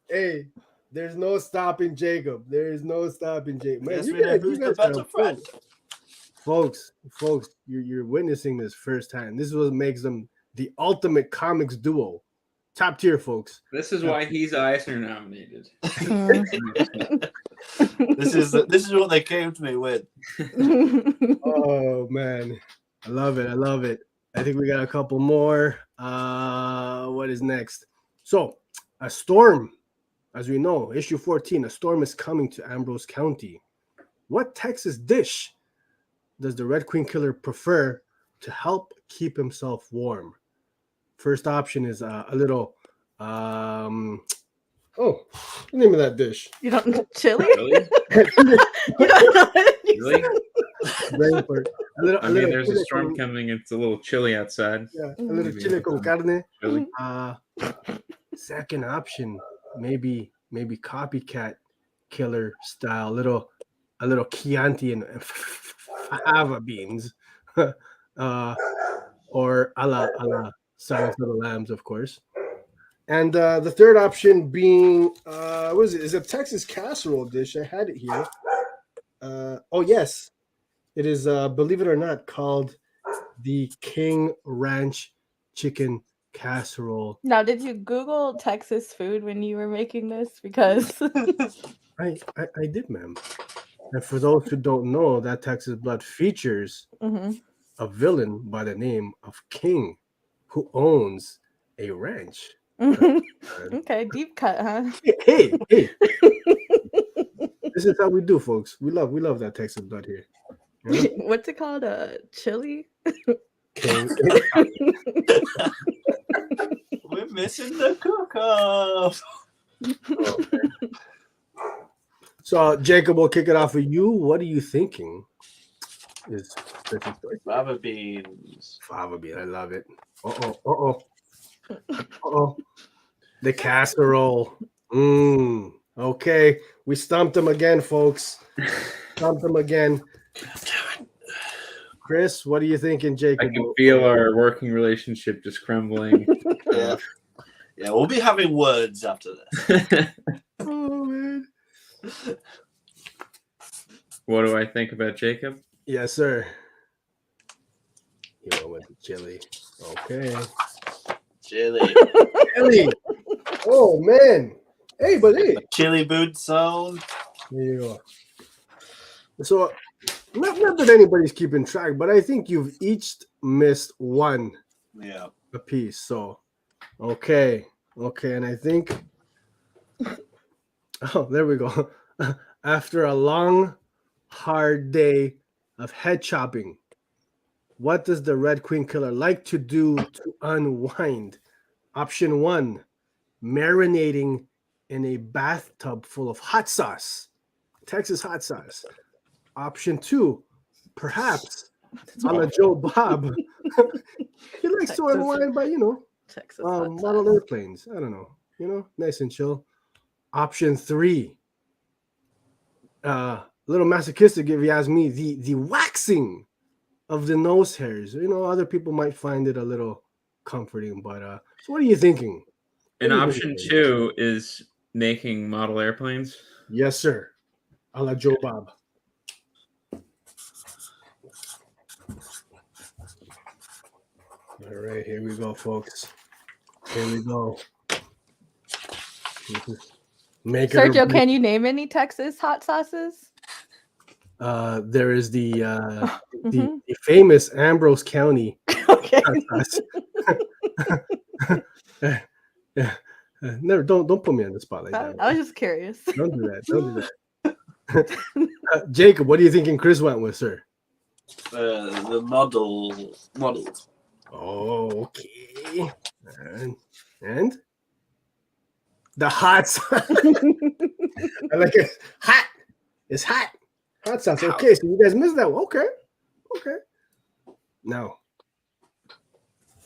Hey, there's no stopping Jacob. There is no stopping Jacob. Man, Yes, you we know guys- who's you the guys are better fun. friend. Folks, you're witnessing this firsthand. This is what makes them the ultimate comics duo. Top tier, folks. This is why he's Eisner nominated. This is what they came to me with. Oh man. I love it. I love it. I think we got a couple more. What is next? So, a storm, as we know, issue 14, a storm is coming to Ambrose County. What Texas dish does the Red Queen Killer prefer to help keep himself warm? First option is a little the name of that dish. You don't know chili? Really? You don't know it? Really? Ready for it. I mean, there's a storm coming. It's a little chilly outside. Yeah, a little Maybe chile con carne. Really? Second option, maybe copycat killer style, a little Chianti and fava beans, or a la Silence of the Lambs, of course. And the third option being, what is it? Is a Texas casserole dish. I had it here. Oh yes, it is. Believe it or not, called the King Ranch Chicken Casserole. Now, did you Google Texas food when you were making this? Because I did, ma'am. And for those who don't know, that Texas Blood features Mhm. a villain by the name of King, who owns a ranch. Okay, deep cut, huh? Hey. This is how we do, folks. We love that Texas Blood here. You know? What's it called? Chili? King. We're missing the cook-off. So Jacob, we'll kick it off with you. What are you thinking? Is Fava beans. fava bean? I love it. The casserole. Okay, we stumped him again, folks. Stumped him again. Chris, what are you thinking, I Jacob? can feel our working relationship just crumbling. Yeah. Yeah, we'll be having words after this. Oh man. What do I think about Jacob? Yes, sir. You went with the chili. Okay. Chili. Chili. Oh man. Hey, but hey. Chili boot zone. There you go. So, not that anybody's keeping track, but I think you've each missed one Yeah. apiece. So, okay, and I think, oh, there we go. After a long, hard day of head chopping, what does the Red Queen Killer like to do to unwind? Option 1, marinating in a bathtub full of hot sauce, Texas hot sauce. Option 2, perhaps on a Joe Bob. He likes to Texas. unwind by, Texas hot model sauce. airplanes. I don't know. nice and chill. Option 3, a little masochistic if you ask me, the waxing of the nose hairs. Other people might find it a little comforting, but so what are you thinking? And What do you option think? 2 is making model airplanes. Yes, sir. A la Joe Bob. All right, here we go, folks. Here we go. Make it or Sergio, break can you name any Texas hot sauces? There is the Mhm. the famous Ambrose County Okay. hot sauce. Yeah. Never don't put me on the spot like that. I was just curious. Don't do that. Don't do that. Jacob, what do you think Chris went with, sir? The models. Oh, okay. And the hot sauce. I like it. Hot. It's hot. Hot sauce. Okay, so you guys missed that one. Okay. Now,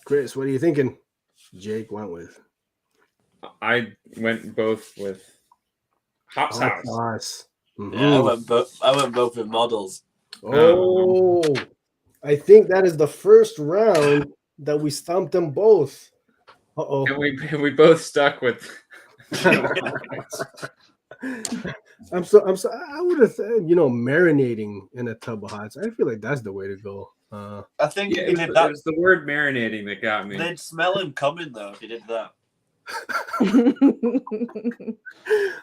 Chris, what are you thinking? Jake went with I went both with hot sauce. sauce. Yeah, I went both with models. Oh, I think that is the first round that we stumped them both. Uh-oh. And we both stuck with. I'm so I would have said, marinating in a tub of hot sauce. I feel like that's the way to go. I think Yeah, if he it did that, was the word marinating that got me. they'd smell him coming though. If he did that,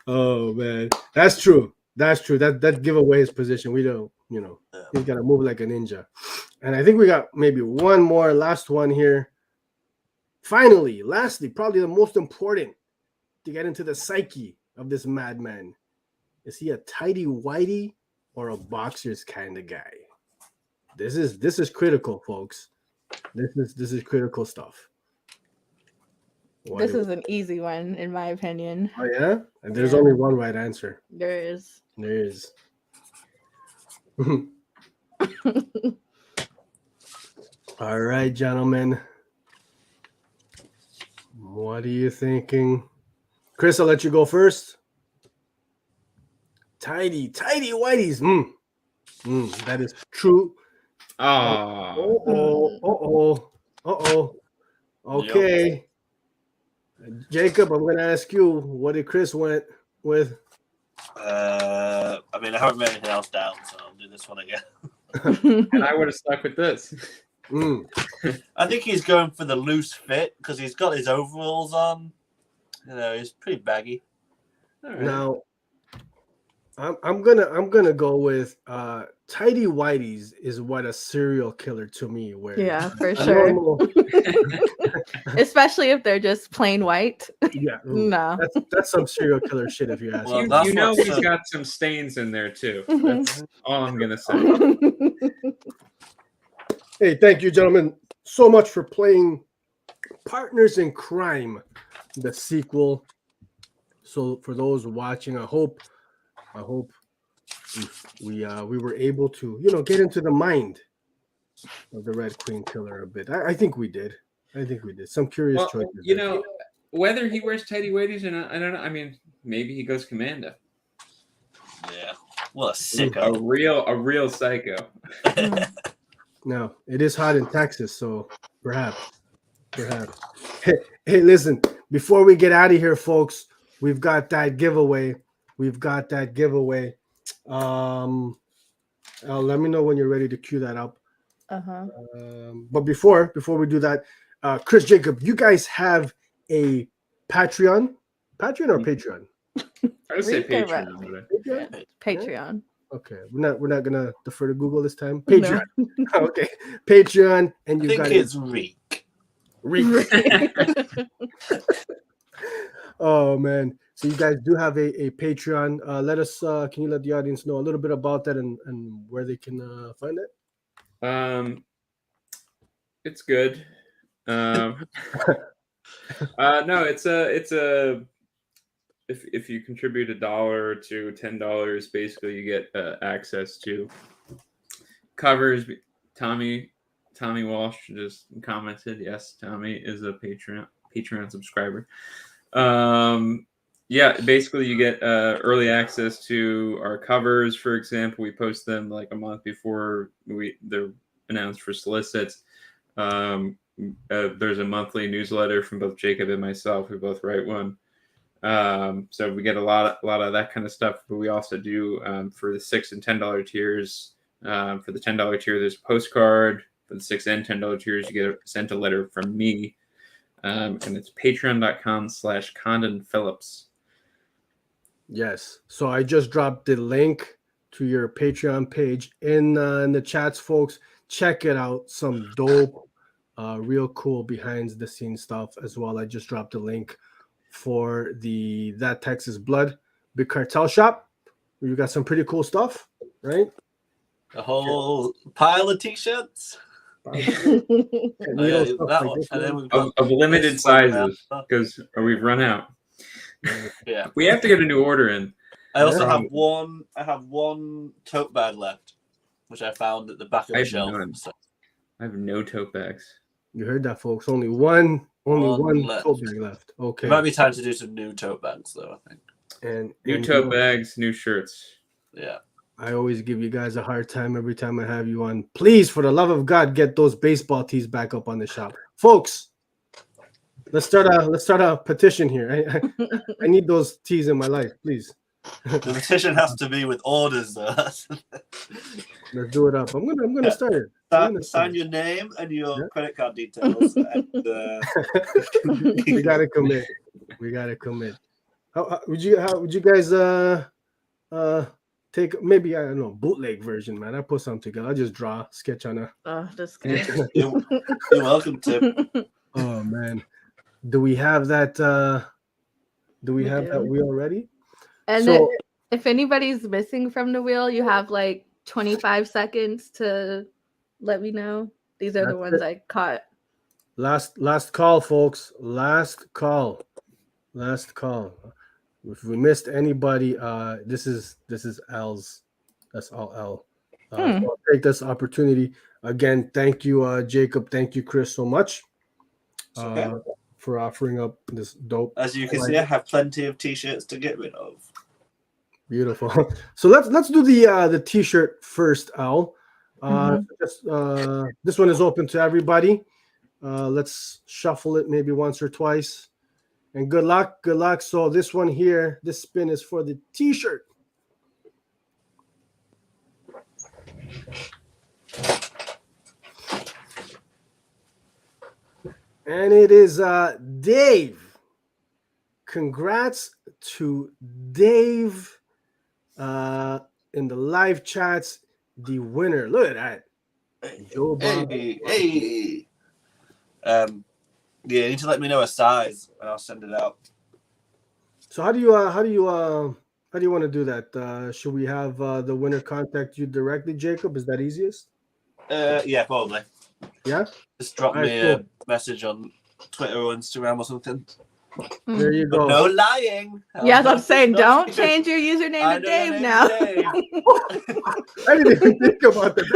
Oh man, that's true. That give away his position. We don't, he's got to move like a ninja. And I think we got maybe one more, last one here. Finally, lastly, probably the most important to get into the psyche of this madman. Is he a tidy whitey or a boxers kind of guy? This is critical, folks. This is critical stuff. This is an easy one, in my opinion. Oh yeah, and there's Yeah. only one right answer. There is. There is. All right, gentlemen. What are you thinking? Chris, I'll let you go first. Tidy whiteys. That is true. Oh, Okay. Jacob, I'm gonna ask you, what did Chris went with? I mean, I haven't written anything else down, so I'll do this one again. and I would have stuck with this. I think he's going for the loose fit because he's got his overalls on. He's pretty baggy. All right. Now, I'm gonna go with tidy whiteys is what a serial killer to me wears. Yeah, for A sure. normal- Especially if they're just plain white. yeah, No. that's some serial killer shit if you ask Well, me. that's you know what's he's so- got some stains in there too. Mhm. That's all I'm gonna say. Hey, thank you, gentlemen, so much for playing Partners in Crime, the sequel. So for those watching, I hope we were able to get into the mind of the Red Queen killer a bit. I think we did. Some curious Well, choices. whether he wears tidy whities or not, I don't know. I mean, maybe he goes commando. Yeah. What a A sicko. real psycho. No, it is hot in Texas, so perhaps. Hey, listen, before we get out of here, folks, we've got that giveaway. Let me know when you're ready to cue that up. Uh-huh. But before we do that, Chris, Jacob, you guys have a Patreon or Patreon? I would say Read the Patreon. Patreon? Patreon. Okay, we're not gonna defer to Google this time. No. Patreon. Okay, Patreon, and I you think got it's Reek. Oh man, so you guys do have a Patreon. Let us. Can you let the audience know a little bit about that and where they can find it? It's good. No, it's a. If you contribute $1 to $10, basically you get access to covers. Tommy Walsh just commented, yes, Tommy is a Patreon subscriber. Yeah, basically you get early access to our covers. For example, we post them like a month before they're announced for solicits. There's a monthly newsletter from both Jacob and myself. We both write one. So we get a lot of that kind of stuff. But we also do for the $6 and $10 tiers. For the $10 tier, there's a postcard. For the $6 and $10 tiers, you get sent a letter from me. And it's patreon.com/Condon Phillips. Yes. So I just dropped the link to your Patreon page in the chats, folks. Check it out. Some dope, real cool behind the scenes stuff as well. I just dropped the link for the That Texas Blood Big Cartel shop. You got some pretty cool stuff, right? A whole pile of t-shirts. Needle stuff that like one. this And then one. we've got Of limited this one sizes now. because we've run out. Yeah. We have to get a new order in. I also Yeah. have one. I have one tote bag left, which I found at the back of I the have shelf. none. So I have no tote bags. You heard that, folks. Only one left. tote bag left. Okay. It might be time to do some new tote bags, though. I think. And New and tote you know, bags, new shirts. Yeah. I always give you guys a hard time every time I have you on. Please, for the love of God, get those baseball tees back up on the shop, folks. Let's start a petition here. I need those tees in my life, please. The petition has to be with orders, though. Let's do it up. I'm gonna start it. I'm gonna start Sign your name and your Yeah. credit card details. And, it. We gotta commit. We gotta commit. How would you guys take maybe, I don't know, bootleg version, man? I put something together. I just draw, sketch on a. Oh, this guy. you're welcome to. Oh man, do we have that? Do we We have that do. wheel ready? And So- if anybody's missing from the wheel, you have like 25 seconds to let me know. These are the That's ones it. I caught. Last call, folks. Last call. If we missed anybody, this is L's. That's all L. So I'll take this opportunity again. Thank you, Jacob. Thank you, Chris, so much Okay. for offering up this dope. As you can see, I have plenty of t-shirts to get rid of. Beautiful. So let's do the t-shirt first, Al. This one is open to everybody. Let's shuffle it maybe once or twice. And good luck. So this one here, this spin is for the t-shirt. And it is Dave. Congrats to Dave in the live chats, the winner. Look at that. Joe Bob. Hey. Yeah, you need to let me know a size and I'll send it out. So how do you want to do that? Should we have the winner contact you directly, Jacob? Is that easiest? Yeah, probably. Yeah. Just drop Alright, me cool. a message on Twitter or Instagram or something. There you But go. no lying. Yeah, I'm saying don't Not- change your username I to know your Dave name's now. Dave. I didn't even think about that.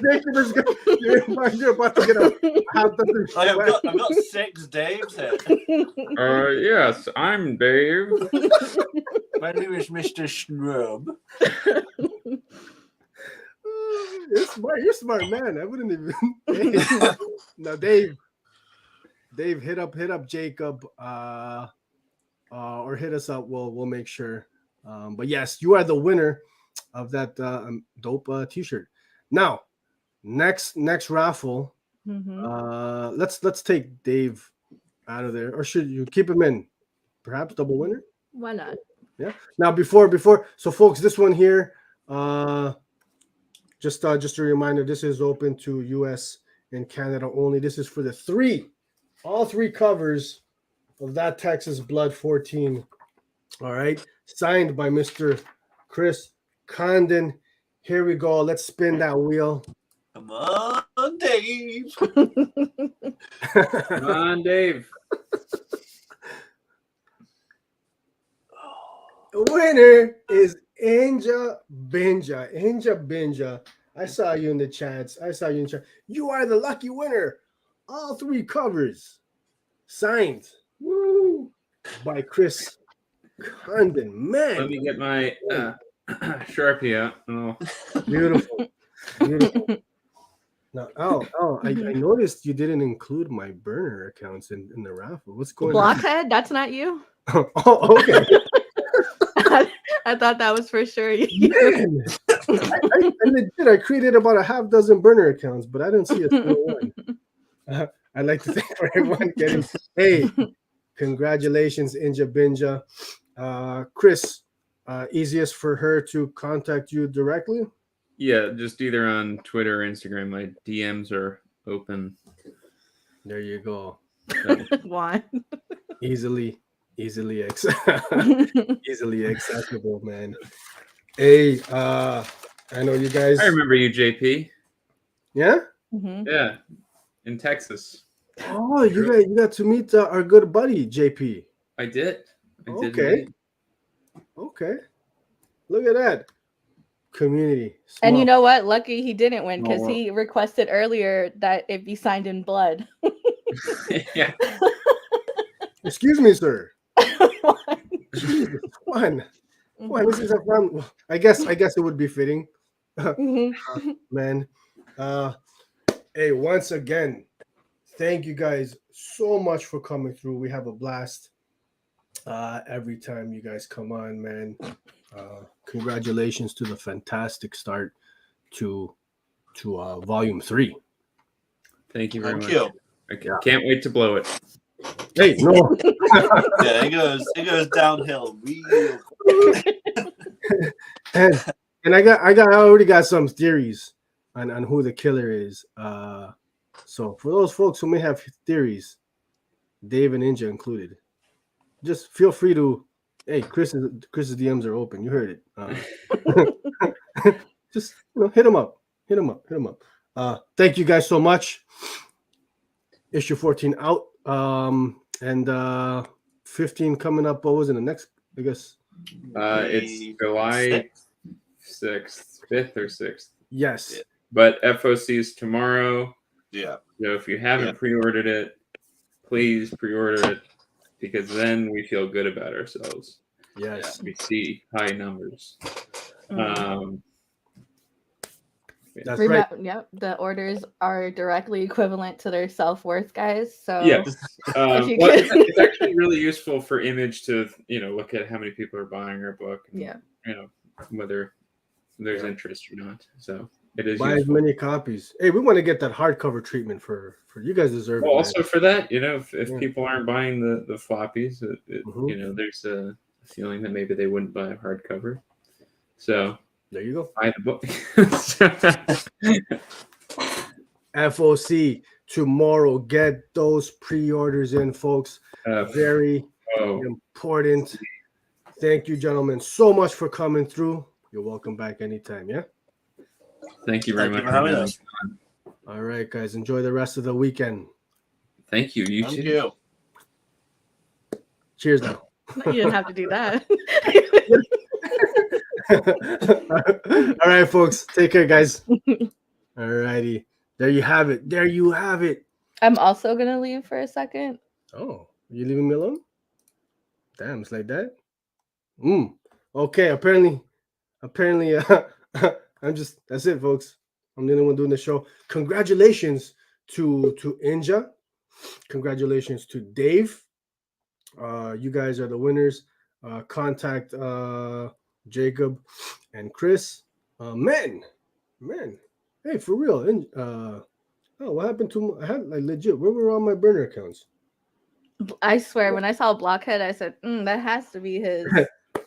Jacob is good. You're about to get a Like, I've got 6 Daves here. Yes, I'm Dave. My name is Mr. Scrub. You're smart, man. I wouldn't even. Now, Dave, hit up Jacob, or hit us up. We'll make sure. But yes, you are the winner of that dope t-shirt. Now, next raffle. Let's take Dave out of there, or should you keep him in? Perhaps double winner. Why not? Yeah. Now before, so folks, this one here, just a reminder, this is open to US and Canada only. This is for all three covers of That Texas Blood 14. All right, signed by Mr. Chris Condon. Here we go. Let's spin that wheel. Come on, Dave. Come on, Dave. The winner is Inja Benja. I saw you in the chats. You are the lucky winner. All three covers signed. Woo! by Chris Condon. Man, Let me get my Sharpie out. Oh, beautiful, beautiful. Now, I noticed you didn't include my burner accounts in the raffle. What's going on? Blockhead, that's not you. Oh, okay. I thought that was for sure you. Man, I legit, I created about a half dozen burner accounts, but I didn't see a single one. I'd like to thank for everyone getting. Hey, congratulations, Inja Binja. Chris, easiest for her to contact you directly? yeah, just either on Twitter or Instagram. My DMs are open. There you go. Why? Easily accessible, man. Hey, I know you guys. I remember you, JP. Yeah. Mhm. Yeah, in Texas. Oh, you got to meet our good buddy JP. I did. Okay. indeed. Okay. Look at that. Community. And you Small. know what? Lucky he didn't win because Oh, he requested earlier that it be signed in blood. Yeah. Excuse me, sir. Jesus, Juan. Juan, this is a fun. I guess it would be fitting. Mhm. Man. Hey, once again, thank you guys so much for coming through. We have a blast every time you guys come on, man. Congratulations to the fantastic start to volume 3. Thank you very Thank much. you. I can't wait to blow it. Hey, no. Yeah, it goes downhill real and I already got some theories on who the killer is. So for those folks who may have theories, Dave and Ninja included, just feel free to. Hey, Chris's DMs are open. You heard it. Just hit him up. Thank you guys so much. Issue 14 out. And 15 coming up. What was in the next? I guess. It's July 6th, 5th or 6th. Yes. But FOC is tomorrow. Yeah. So if you haven't pre-ordered it, please pre-order it because then we feel good about ourselves. Yes. We see high numbers. That's right. Yep, the orders are directly equivalent to their self-worth, guys. So Yeah. If you Well, could- it's actually really useful for Image to look at how many people are buying our book. And, yeah. Whether there's interest or not. So it is Buy as useful. many copies. Hey, we want to get that hardcover treatment for you guys deserve Well, it. also for that, if Yeah. people aren't buying the floppies, Mhm. there's a feeling that maybe they wouldn't buy a hardcover. So There you go. buy the book. FOC tomorrow. Get those pre-orders in, folks. Very important. Thank you, gentlemen, so much for coming through. You're welcome back anytime. Yeah. Thank you very Thank much you for having us. All right, guys. Enjoy the rest of the weekend. Thank you. You Thank too. you. Cheers now. You didn't have to do that. All right, folks. Take care, guys. All righty. There you have it. I'm also gonna leave for a second. Oh, you leaving me alone? Damn, it's like that. Okay. Apparently, that's it, folks. I'm the only one doing the show. Congratulations to Inja. Congratulations to Dave. You guys are the winners. Contact Jacob and Chris. Man. Hey, for real. What happened to? I had legit. Where were all my burner accounts? I swear, when I saw Blockhead, I said, "That has to be his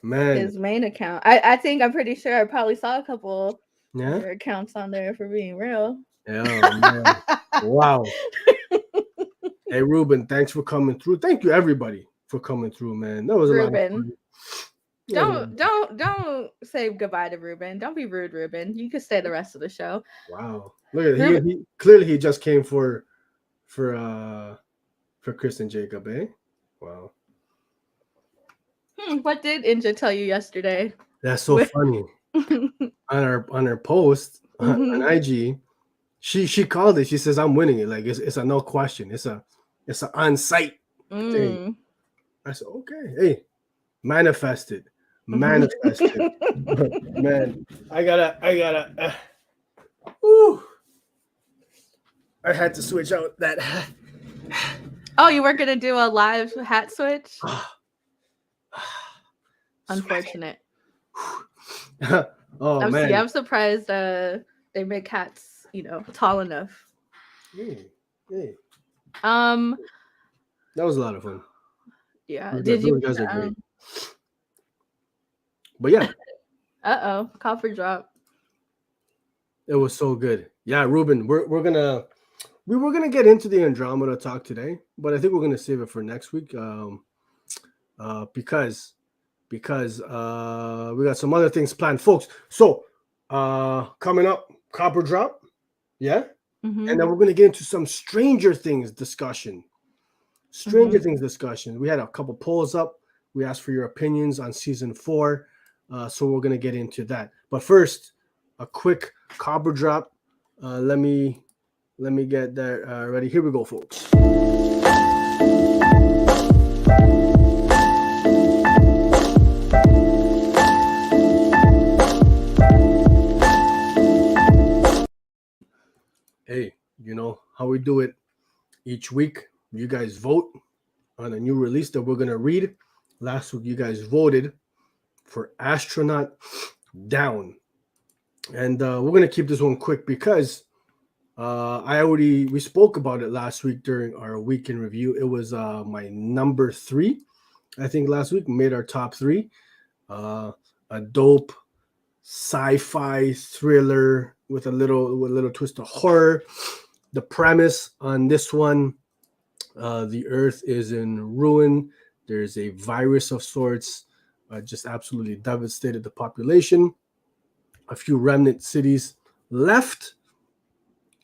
Man. his main account." I'm pretty sure I probably saw a couple Yeah. other accounts on there, for being real. Oh, man. Wow. Hey, Ruben, thanks for coming through. Thank you, everybody, for coming through, man. That was a lot of fun. Don't say goodbye to Ruben. Don't be rude, Ruben. You can stay the rest of the show. Wow. Look at he clearly he just came for Chris and Jacob, eh? Wow. What did Inja tell you yesterday? That's so funny. on her post on IG, she called it. She says, "I'm winning it. Like it's a no question. It's an on-site thing." I said, okay, hey, manifested. Man, I gotta. Whew. I had to switch out that. Oh, you weren't gonna do a live hat switch? Unfortunate. Oh man. I'm surprised they make hats, tall enough. Hey. Um, That was a lot of fun. yeah. Did you? Those guys are great. But yeah, Copper drop. it was so good. Yeah, Ruben, we were gonna get into the Andromeda talk today, but I think we're gonna save it for next week. Because we got some other things planned, folks. So coming up, Copper drop, yeah, Mm-hmm. and then we're gonna get into some Stranger Things discussion. Things discussion. We had a couple polls up. We asked for your opinions on season 4, so we're gonna get into that. But first, a quick Copper drop. Let me get that ready. Here we go, folks. Hey, you know how we do it each week. You guys vote on a new release that we're going to read. Last week, you guys voted for Astronaut Down. And we're going to keep this one quick because we spoke about it last week during our weekend review. It was my number 3, I think, last week. Made our top 3. A dope sci-fi thriller with a little twist of horror. The premise on this one, the Earth is in ruin. There's a virus of sorts, just absolutely devastated the population. A few remnant cities left,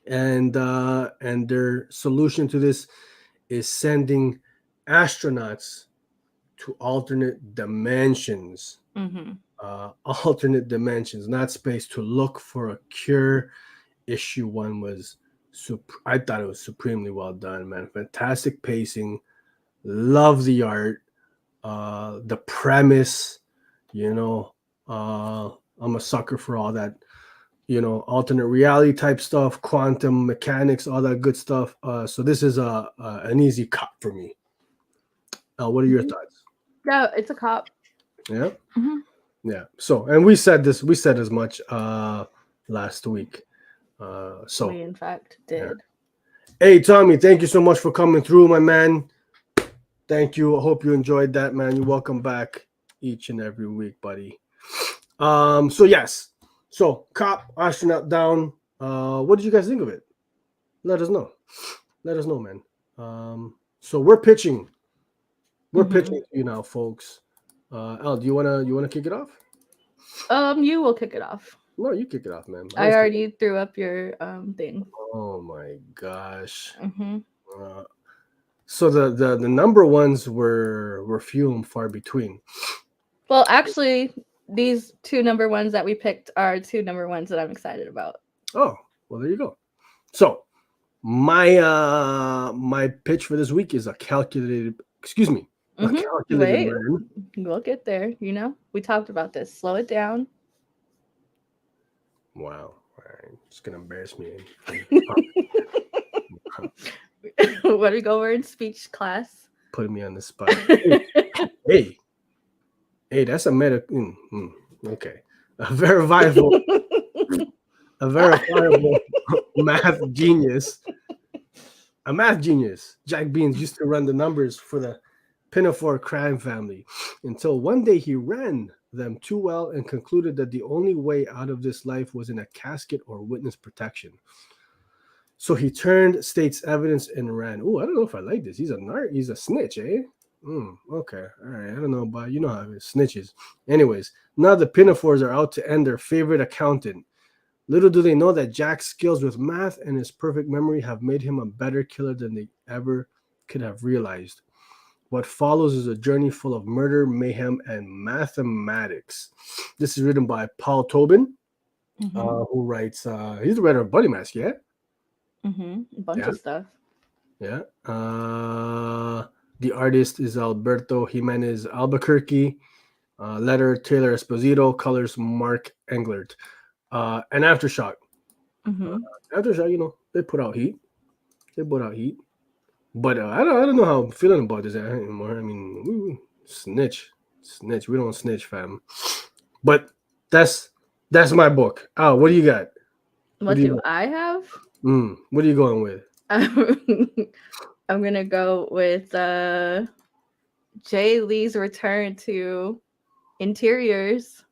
and their solution to this is sending astronauts to alternate dimensions. Alternate dimensions, not space, to look for a cure. Issue 1 was I thought it was supremely well done, man. Fantastic pacing. Love the art. The premise, I'm a sucker for all that, alternate reality type stuff, quantum mechanics, all that good stuff. So this is an easy cop for me. What are your thoughts? Yeah, it's a cop. Yeah. Yeah. So, and we said as much last week. So We in fact did. Yeah. Hey, Tommy, thank you so much for coming through, my man. Thank you. I hope you enjoyed that, man. You're welcome back each and every week, buddy. So yes. So Cop, Astronaut Down. What did you guys think of it? Let us know. Man. So we're pitching. We're pitching to you now, folks. Elle, do you wanna kick it off? You will kick it off. No, you kick it off, man. I already threw up your thing. Oh my gosh. So the number ones were few and far between. Well, actually, these 2 number ones that we picked are 2 number ones that I'm excited about. Oh, well, there you go. So my pitch for this week is a calculated. Excuse me. A calculated burn. We'll get there. We talked about this. Slow it down. Wow. All right. It's gonna embarrass me. What do we go over in speech class? Putting me on the spot. Hey, that's a okay. A verifiable math genius. A math genius. Jack Beans used to run the numbers for the Pinafore crime family until one day he ran them too well and concluded that the only way out of this life was in a casket or witness protection. So he turned state's evidence and ran. Oh, I don't know if I like this. He's a snitch, eh? Okay. All right. I don't know, but you know how it is. Snitches. Anyways, now the Pinafores are out to end their favorite accountant. Little do they know that Jack's skills with math and his perfect memory have made him a better killer than they ever could have realized. What follows is a journey full of murder, mayhem, and mathematics. This is written by Paul Tobin, who writes, he's the writer of Buddy Mask, yeah? A bunch of stuff. Yeah. The artist is Alberto Jimenez Albuquerque. Letter Taylor Esposito. Colors Mark Englert. And Aftershock. Mm-hmm. Aftershock, you know, they put out heat. They put out heat. But I don't know how I'm feeling about this anymore. I mean, snitch. We don't snitch, fam. But that's my book. Oh, what do you got? What do you do got? I have? What are you going with? I'm gonna go with Jay Lee's return to interiors.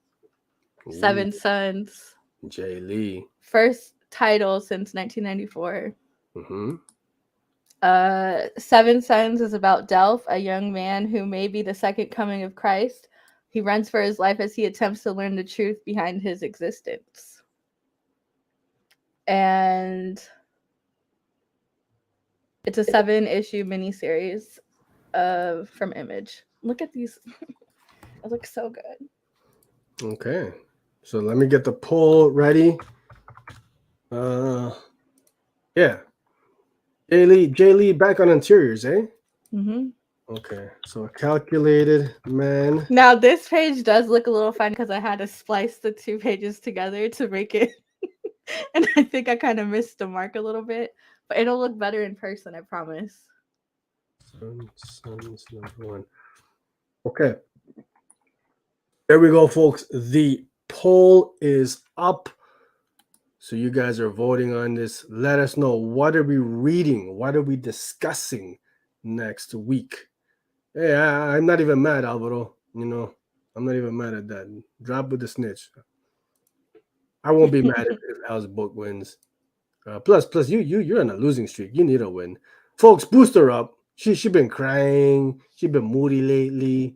Ooh, Seven Sons. Jay Lee. First title since 1994. Mm-hmm. Seven Sons is about Delph, a young man who may be the second coming of Christ. He runs for his life as he attempts to learn the truth behind his existence. And it's a 7-issue miniseries from Image. Look at these. It looks so good. Okay. So let me get the poll ready. Yeah. Jay Lee back on interiors, eh? Mm-hmm. Okay. So calculated man. Now this page does look a little fun because I had to splice the 2 pages together to make it. And I think I kind of missed the mark a little bit. But it'll look better in person, I promise. Sons number 1. Okay. There we go, folks. The poll is up. So you guys are voting on this. Let us know, what are we reading? What are we discussing next week? Hey, I'm not even mad, Alvaro. You know, I'm not even mad at that. Drop with the snitch. I won't be mad if Al's book wins. Plus, you're on a losing streak. You need a win, folks. Boost her up. She been crying. She been moody lately.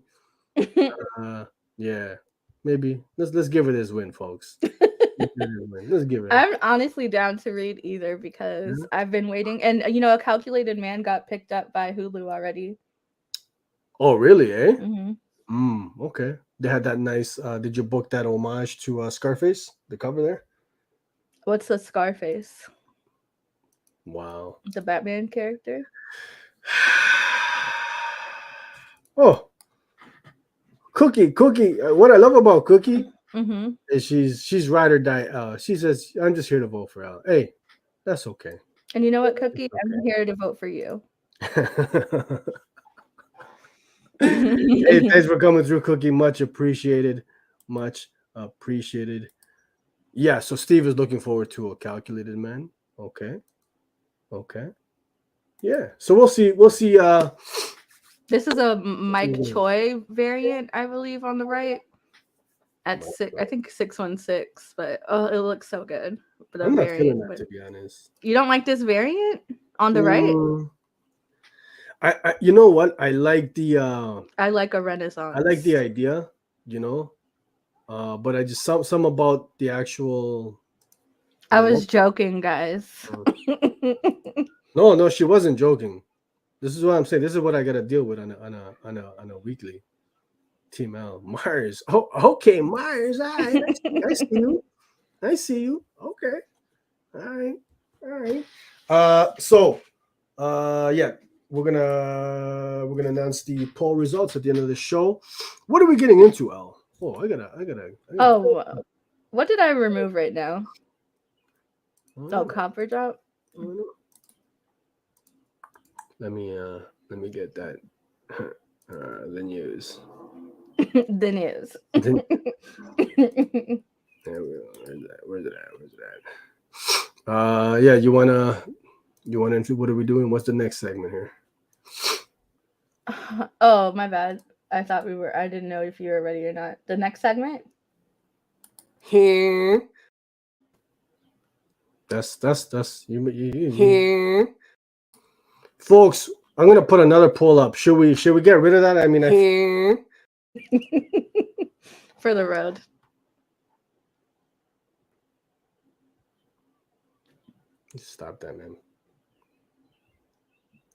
Yeah, maybe let's give her this win, folks. Let's give it. I'm honestly down to read either because I've been waiting. And, you know, A Calculated Man got picked up by Hulu already. Oh, really, eh? Mm-hmm. Okay. They had that nice, did you book that homage to Scarface, the cover there? What's the Scarface? Wow. The Batman character? Oh, Cookie. What I love about Cookie Mm-hmm. is she's ride or die. She says, I'm just here to vote for Elle. Hey, that's okay. And you know what, Cookie? I'm here to vote for you. Hey, thanks for coming through, Cookie. Much appreciated. Much appreciated. Yeah, so Steve is looking forward to A Calculated Man. Okay. Yeah. So we'll see. This is a Mike Choi variant, I believe, on the right. At I think 616, but it looks so good. But I'm not feeling that, to be honest. You don't like this variant on the right? I you know what? I like the I like a Renaissance. I like the idea, you know. But I just some about the actual. I was joking, guys. No, she wasn't joking. This is what I'm saying. This is what I gotta deal with on a weekly. Team L. Myers. Oh, okay, Myers. All right. I see you. Okay. All right. So yeah, we're gonna announce the poll results at the end of the show. What are we getting into, Al? Oh, I gotta. Oh, what did I remove right now? Oh, copper drop. Let me get that. The news. The news. There we go. Where's it at? Yeah, you wanna what are we doing? What's the next segment here? Oh, my bad. I thought I didn't know if you were ready or not. The next segment? That's you. Folks, I'm gonna put another poll up. Should we get rid of that? I mean, for the road. Stop that, man.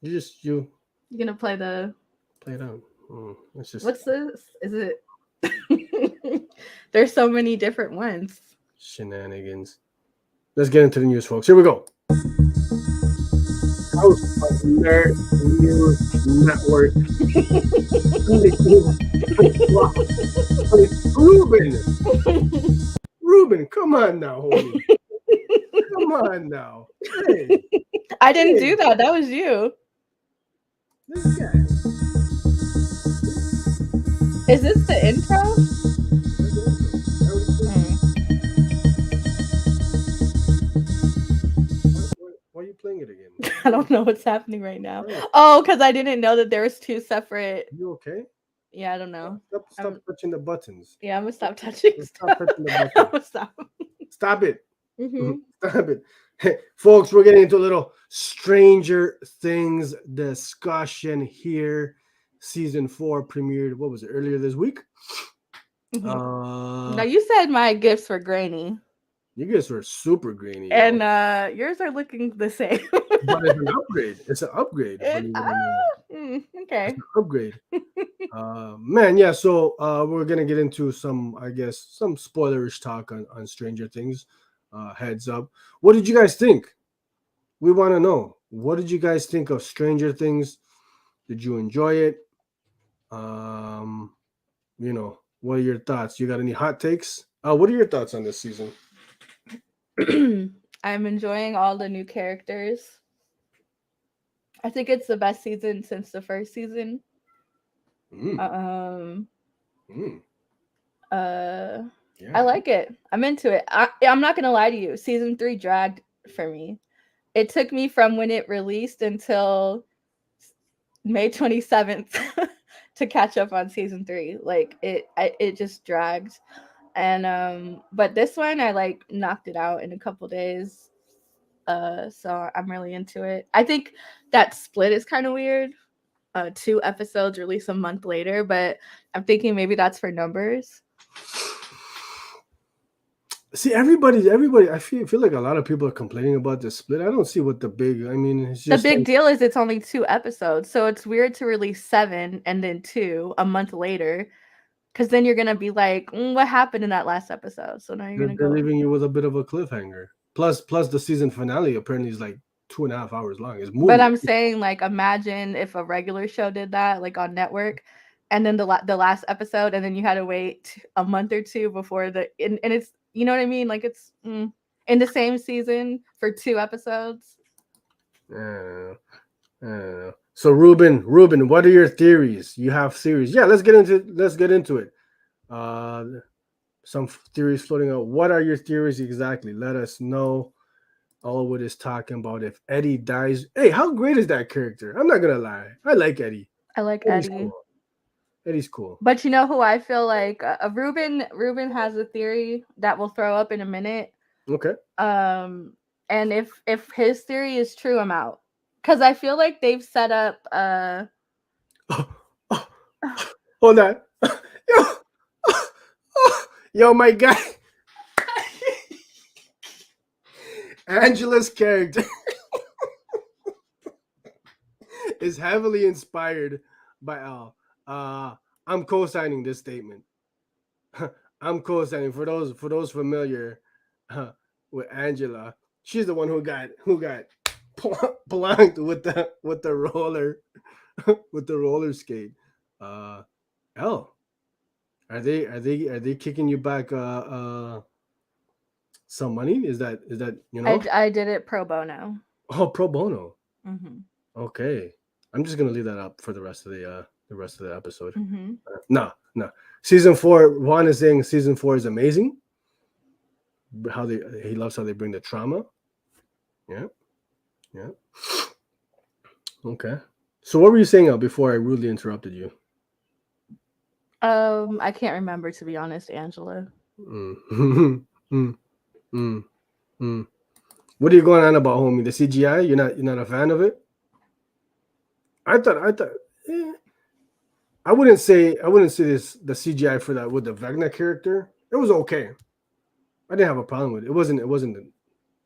You're gonna play it out. It's just. What's this? Is it? There's so many different ones. Shenanigans. Let's get into the news, folks. Here we go. house of Nerd News Network. Ruben, come on now, homie. Come on now. Hey, I didn't Hey. do that. That was you. this guy. Is this the intro? Why are you playing it again? I don't know what's happening right now. Oh, Oh, because I didn't know that there was two separate. you okay? Yeah, I don't know. Stop touching the buttons. Yeah, I'm gonna stop touching Stop stuff. touching the I'm button. gonna stop. Stop it. Mhm. Stop it. Hey, folks, we're getting into a little Stranger Things discussion here. Season 4 premiered, what was it, earlier this week? Mhm. Now you said my gifts were grainy, You guys were super grainy. and y'all. yours are looking the same. But it's an upgrade. It's an upgrade. It- believe it or not. okay. It's an upgrade. Man, yeah. So we're gonna get into some, I guess, some spoilerish talk on Stranger Things. Heads up. What did you guys think? We want to know. What did you guys think of Stranger Things? Did you enjoy it? You know, what are your thoughts? You got any hot takes? What are your thoughts on this season? I'm enjoying all the new characters. I think it's the best season since the first season. Mm, mm, I yeah. like it. I'm into it. I'm not gonna lie to you. Season 3 dragged for me. It took me from when it released until May 27th to catch up on season 3. Like it just dragged. And but this one I like knocked it out in a couple days. So I'm really into it. I think that split is kind of weird. 2 episodes released a month later, but I'm thinking maybe that's for numbers. See, everybody. I feel like a lot of people are complaining about the split. I don't see what the big. I mean, it's The just big like, deal is it's only 2 episodes, so it's weird to release 7 and then 2 a month later, because then you're gonna be like, what happened in that last episode? So now you're gonna they're go. leaving you with a bit of a cliffhanger. Plus, the season finale apparently is like 2.5 hours long. It's movie. But I'm saying, like, imagine if a regular show did that, like on network, and then the last episode, and then you had to wait a month or 2 before and it's, you know what I mean? Like it's in the same season for 2 episodes. So Ruben, what are your theories? You have theories. Yeah, let's get into it. Some theories floating out. What are your theories exactly? Let us know. Allwood is talking about if Eddie dies. Hey, how great is that character? I'm not gonna lie. I like Eddie. I like Eddie's Eddie. cool. Eddie's cool. But you know who I feel like Ruben has a theory that we'll throw up in a minute. Okay. And if his theory is true, I'm out. Cuz I feel like they've set up Hold on. Yo, my guy. Angela's character is heavily inspired by Elle. I'm co-signing this statement. I'm co-signing for those familiar with Angela. She's the one who got blanked with the roller with the roller skate. Elle, are they kicking you back some money? Is that you know? I did it pro bono. Oh, pro bono. Mm-hmm. Okay, I'm just gonna leave that up for the rest of the episode. Mm-hmm. No. Season 4. Juan is saying season 4 is amazing. He loves how they bring the trauma. Yeah. Okay. So what were you saying before I rudely interrupted you? I can't remember, to be honest, Angela. What are you going on about, homie? The CGI? You're not a fan of it? I thought. I wouldn't say this the CGI for that with the Vecna character. It was okay. I didn't have a problem with it. It wasn't the,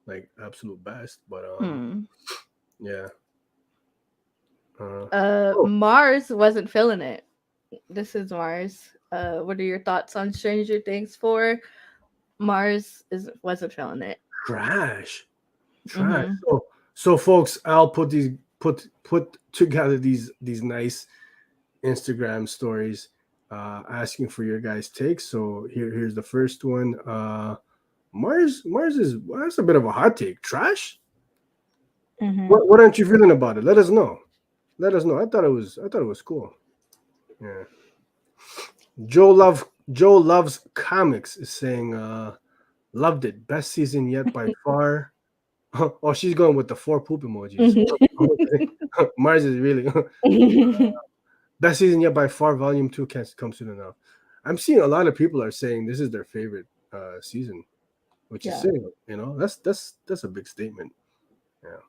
like absolute best, but yeah. Mars wasn't feeling it. This is Mars. What are your thoughts on Stranger Things 4? Mars wasn't feeling it. Trash. So folks, I'll put these put together these nice Instagram stories asking for your guys' takes. So here's the first one. Mars is, well, that's a bit of a hot take. Trash? Mhm. What aren't you feeling about it? Let us know. I thought it was cool. Yeah. Joe loves comics is saying loved it. Best season yet by far. Oh, she's going with the 4 poop emojis. Mars is really best season yet by far. Volume 2 can't come soon enough. I'm seeing a lot of people are saying this is their favorite season, which is saying, that's a big statement. Yeah.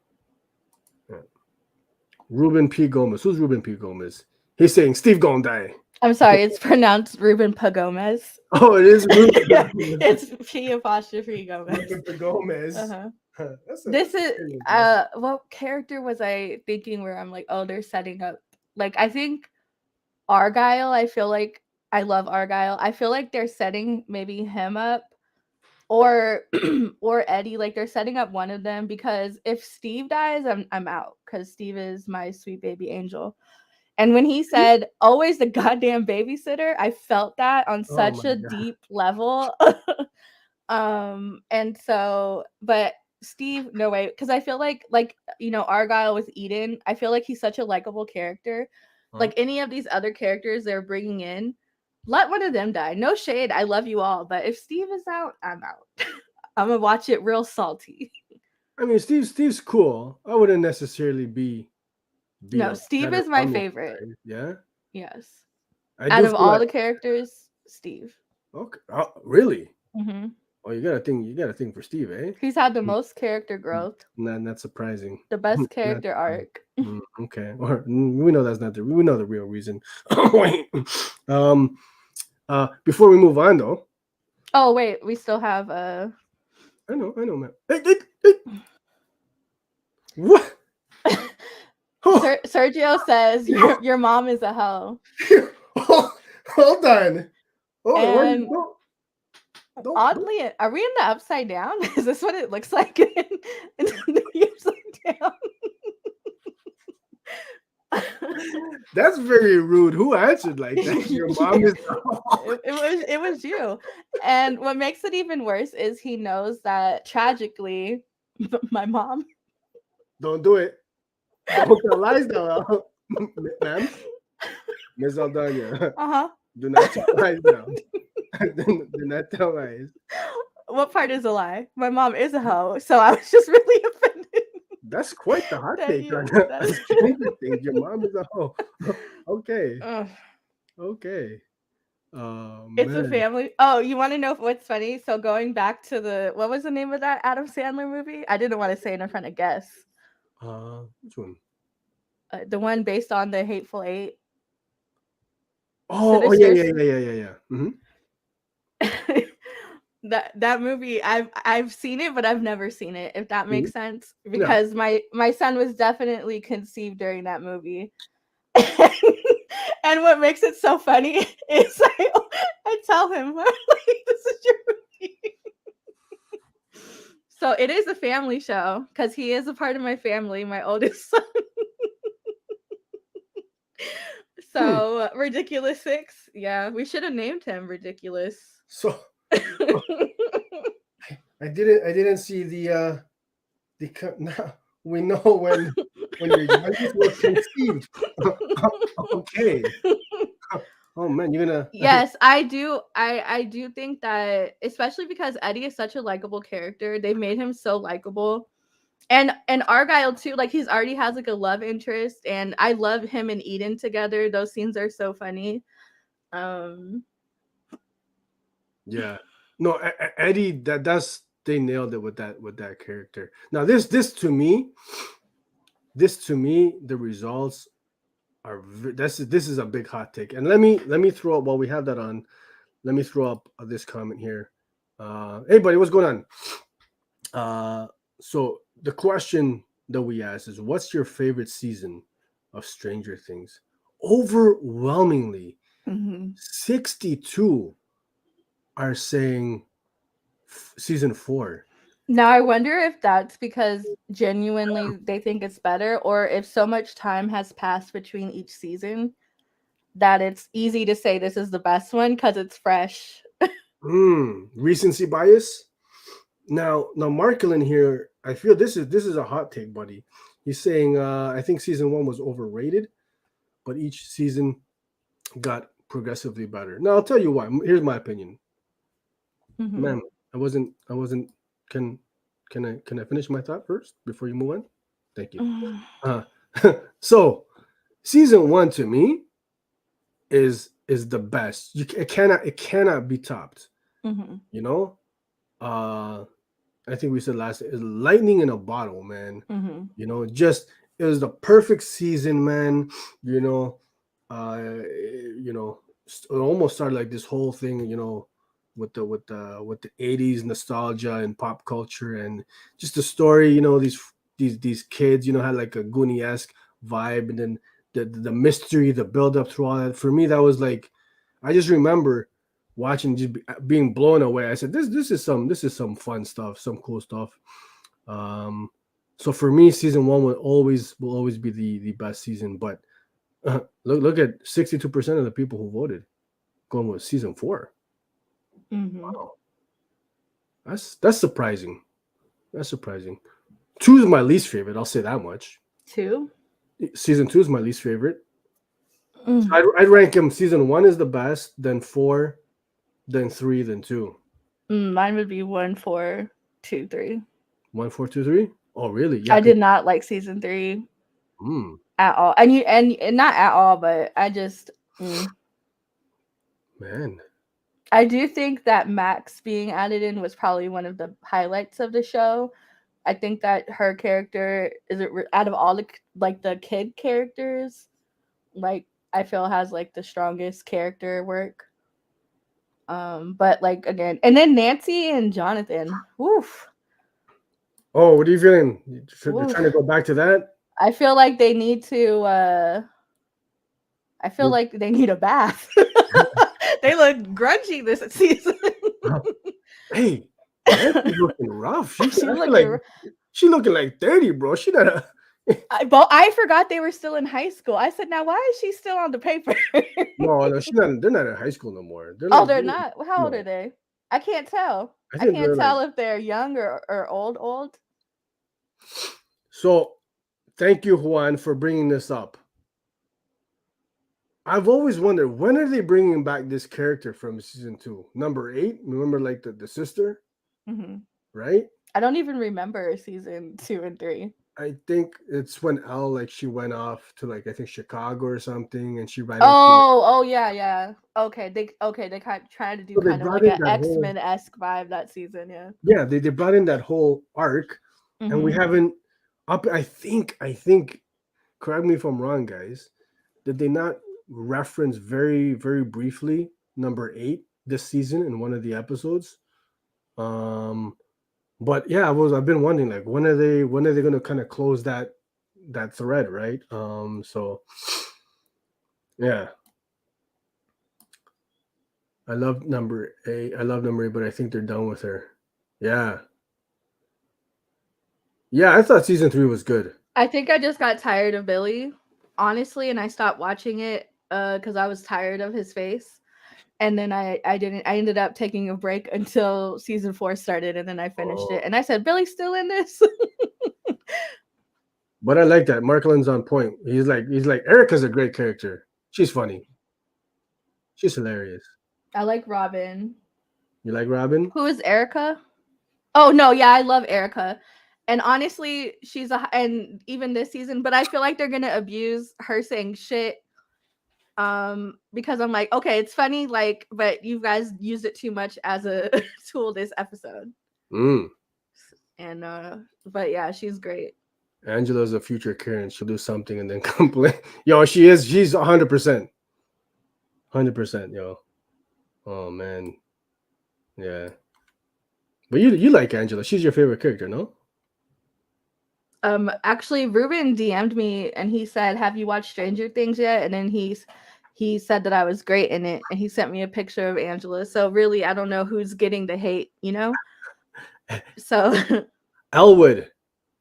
Ruben P. Gomez. Who's Ruben P. Gomez? He's saying Steve gonna die. I'm sorry, it's pronounced Ruben Pagomez. Oh, it is Ruben. Yeah, it's P apostrophe Gomez. Ruben P. Gomez. Uh-huh. This is what character was I thinking where I'm like, oh, they're setting up, like, I think Argyle. I feel like I love Argyle. I feel like they're setting maybe him up or or Eddie, like they're setting up one of them, because if Steve dies, I'm out, because Steve is my sweet baby angel. And when he said always the goddamn babysitter, I felt that on such a deep level. And so, but Steve, no way, because I feel like Argyle with Eden, I feel like he's such a likable character. Like any of these other characters they're bringing in, let one of them die. No shade, I love you all, but if Steve is out, I'm out. I'm gonna watch it real salty. I mean, Steve's cool. I wouldn't necessarily be no, Steve is my favorite. Guy. Yeah. Yes. Out of all the characters, Steve. Okay. Oh, really? Mm-hmm. Oh, you got a thing for Steve, eh? He's had the most character growth. Not surprising. The best character arc. Okay. Or we know that's not we know the real reason. Wait. Before we move on though. Oh wait, we still have I know, man. Hey. What? Sergio says your mom is a hoe. Hold on. And oddly, are we in the upside down? Is this what it looks like in the upside down? That's very rude. Who answered like that? Your mom is. It was you. And what makes it even worse is he knows that tragically, my mom. Don't do it. Don't tell lies now, ma'am. Miss Aldana. Do not tell lies now. Do not tell lies. What part is a lie? My mom is a hoe, so I was just really offended. That's quite the hot take. That's interesting. Your mom is a hoe. Okay. Okay. It's a family. Oh, you want to know what's funny? So going back to what was the name of that Adam Sandler movie? I didn't want to say it in front of guests. Which one? The one based on the Hateful Eight. Oh yeah. Mm-hmm. that movie, I've seen it, but I've never seen it, if that makes sense. Because my son was definitely conceived during that movie. And what makes it so funny is I tell him, like, this is your movie. So it is a family show because he is a part of my family, my oldest son. So Ridiculous 6. Yeah, we should have named him Ridiculous. So I didn't see the now we know when your youngest was conceived. Okay. Oh man, you're gonna. Yes, I do. I do think that, especially because Eddie is such a likable character, they've made him so likable, and Argyle too. Like, he's already has like a love interest, and I love him and Eden together. Those scenes are so funny. Yeah. No, Eddie. They nailed it with that character. Now this to me, the results are this is a big hot take. And let me throw up while we have that on. Let me throw up this comment here. Hey buddy, what's going on? So the question that we asked is, what's your favorite season of Stranger Things? Overwhelmingly, 62 are saying season 4. Now I wonder if that's because genuinely they think it's better, or if so much time has passed between each season that it's easy to say this is the best one because it's fresh. Recency bias. Now Marklin here, I feel this is a hot take, buddy. He's saying I think season 1 was overrated, but each season got progressively better. Now I'll tell you why. Here's my opinion. Mhm. Ma'am, I wasn't can can I finish my thought first before you move on? Thank you. Uh, so season 1 to me is the best. It cannot be topped. Mhm. You know, I think we said last is lightning in a bottle, man. Mhm. You know, just it was the perfect season, man. You know, it almost started like this whole thing, you know, with the 80s nostalgia and pop culture and just the story, you know, these kids, you know, had like a Goonie-esque vibe, and then the mystery, the build up through all that. For me, that was like I just remember watching, just being blown away. I said, this is some fun stuff, some cool stuff. So for me, season 1 will always be the best season. But look at 62% of the people who voted going with season 4. Mhm. Wow, that's surprising. That's surprising. 2 is my least favorite. I'll say that much. 2. Season 2 is my least favorite. So Mm. I'd rank him. Season 1 is the best, then 4, then 3, then 2. Mine would be 1, 4, 2, 3. 1, 4, 2, 3. Oh, really? Yeah. I did not like season 3 Mm, at all, and not at all, but I just man. I do think that Max being added in was probably one of the highlights of the show. I think that her character out of all the kid characters, like I feel has like the strongest character work. But like again, and then Nancy and Jonathan. Woof. Oh, what are you feeling? You're trying to Woof. go back to that? I feel like they need to I feel like they need a bath. They look grungy this season. Hey, Nancy's looking rough. I She's feel like looking. she looking like 30, bro. She not a I forgot they were still in high school. I said, now why is she still on the paper? no, she's not. They're not in high school no more. They're Oh, like they're not. How old no. are they? I can't tell. I I think can't they're like tell if they're young or old. Old. so. Thank you, Juan, for bringing this up. I've always wondered, when are they bringing back this character from season 2, number 8? Remember, like the sister, Mm-hmm. right? I don't even remember season 2 and 3. I think it's when Elle, like, she went off to, like, I think Chicago or something, and she ran into. Oh yeah. Okay, they kind of trying to do So they kind of brought like in an that whole. X-Men esque vibe that season. Yeah. Yeah, they brought in that whole arc, and we Mhm. haven't up. I think. Correct me if I'm wrong, guys. Did they not reference very briefly number 8 this season in one of the episodes? But yeah, I've been wondering, like, when are they going to kind of close that thread, right? So yeah, I love number 8. I love number 8, but I think they're done with her. Yeah. Yeah, I thought season 3 was good. I think I just got tired of Billy, honestly, and I stopped watching it because I was tired of his face. And then I ended up taking a break until season 4 started, and then I finished it. Oh. And I said, Billy's still in this. But I like that. Marklin's on point. He's like Erica's a great character. She's funny. She's hilarious. I like Robin. You like Robin? Who is Erica? Oh no, yeah, I love Erica. And honestly, and even this season, but I feel like they're gonna abuse her saying shit. Because I'm like, okay, it's funny, like, but you guys used it too much as a tool this episode. Mm. And but yeah, she's great. Angela's a future Karen. She'll do something and then complain. Yo, she is. She's 100%. 100%, yo. Oh man. Yeah. But you like Angela. She's your favorite character, no? Actually, Ruben DM'd me and he said, "Have you watched Stranger Things yet?" And then he said that I was great in it, and he sent me a picture of Angela. So really, I don't know who's getting the hate, you know? So Elwood,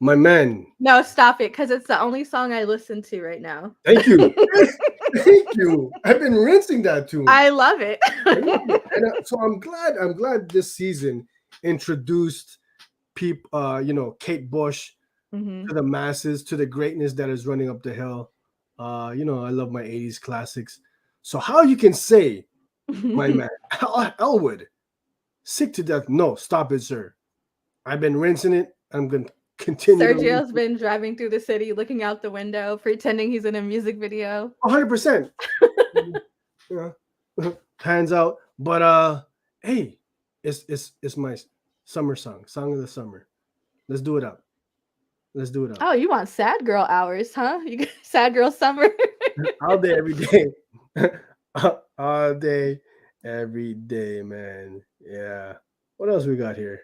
my man. no, stop it, because it's the only song I listen to right now. Thank you. Thank you. I've been rinsing that tune. I love it. So I'm glad this season introduced people, Kate Bush Mhm. to the masses, to the greatness that is running up the hill. I love my 80s classics. So how you can say, my man, Elwood, sick to death? No, stop it, sir. I've been rinsing it. I'm gonna continue. Sergio's been driving through the city, looking out the window, pretending he's in a music video. 100%. Hands out. But hey, it's my summer song of the summer. Let's do it up. Oh, you want sad girl hours, huh? You get sad girl summer. All day, every day. All day, every day, man. Yeah. What else we got here?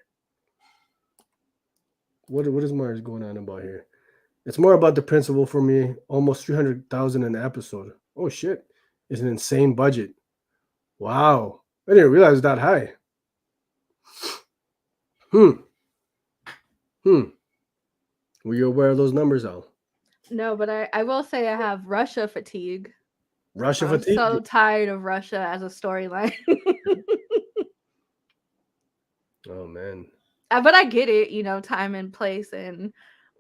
What is Mars going on about here? It's more about the principle for me. Almost 300,000 an episode. Oh shit. It's an insane budget. Wow. I didn't realize it that high. Were you aware of those numbers, Al? No, but I will say I have Russia fatigue. Russia I'm fatigue? so tired of Russia as a storyline. Oh man. But I get it, time and place and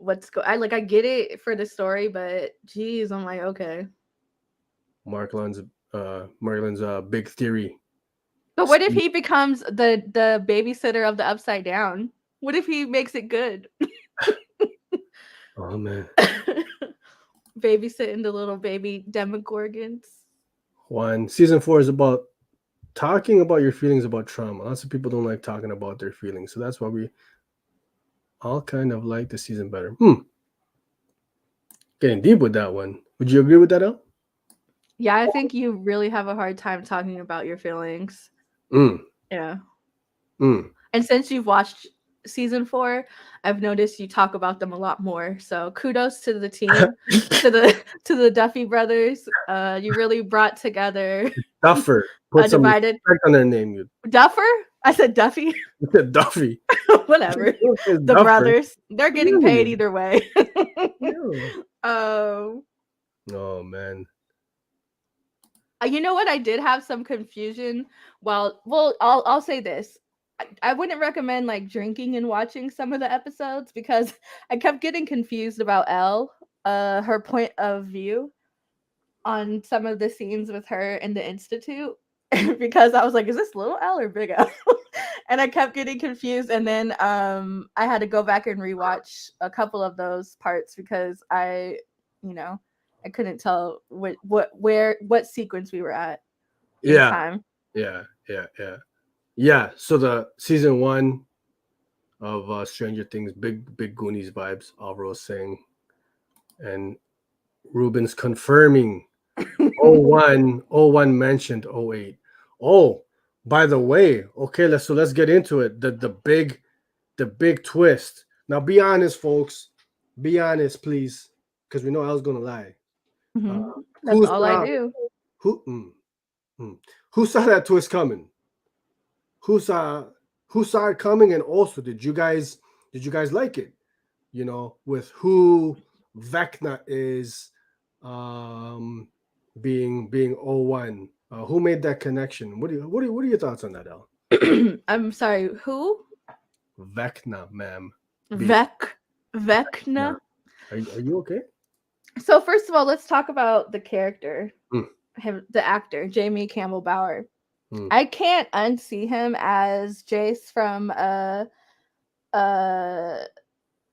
I get it for the story, but geez, I'm like, okay. Markland's big theory. But what if he becomes the babysitter of the Upside Down? What if he makes it good? Oh man. Babysitting the little baby demogorgons. One season 4 is about talking about your feelings about trauma. Lots of people don't like talking about their feelings, so that's why we all kind of like the season better. Getting deep with that one. Would you agree with that, El? Yeah, I think you really have a hard time talking about your feelings. Yeah. And since you've watched season 4, I've noticed you talk about them a lot more. So kudos to the team, to the Duffy brothers. You really brought together Duffer. Put some undivided respect on their name. You Duffer? I said Duffy. said Duffy. Whatever. The Duffer. brothers. They're getting paid either way. Oh man. You know what? I did have some confusion. I'll say this. I wouldn't recommend like drinking and watching some of the episodes because I kept getting confused about Elle, her point of view on some of the scenes with her in the Institute because I was like, is this little Elle or big Elle? And I kept getting confused. And then I had to go back and rewatch a couple of those parts because I couldn't tell what sequence we were at. Yeah. Time. Yeah. So the season 1 of Stranger Things, big Goonies vibes, Alvaro saying, and Ruben's confirming 01 mentioned 08. Oh, by the way, okay, let's get into it. The big twist. Now be honest, folks. Be honest, please, because we know Elle's gonna lie. That's all I do. Who saw that twist coming? Who saw it coming? And also, did you guys like it? With who Vecna is being 01. Who made that connection? What are your thoughts on that, Elle? I'm sorry, who? Vecna, ma'am. Vecna. Are you okay? So first of all, let's talk about the character, the actor, Jamie Campbell Bower. I can't unsee him as Jace from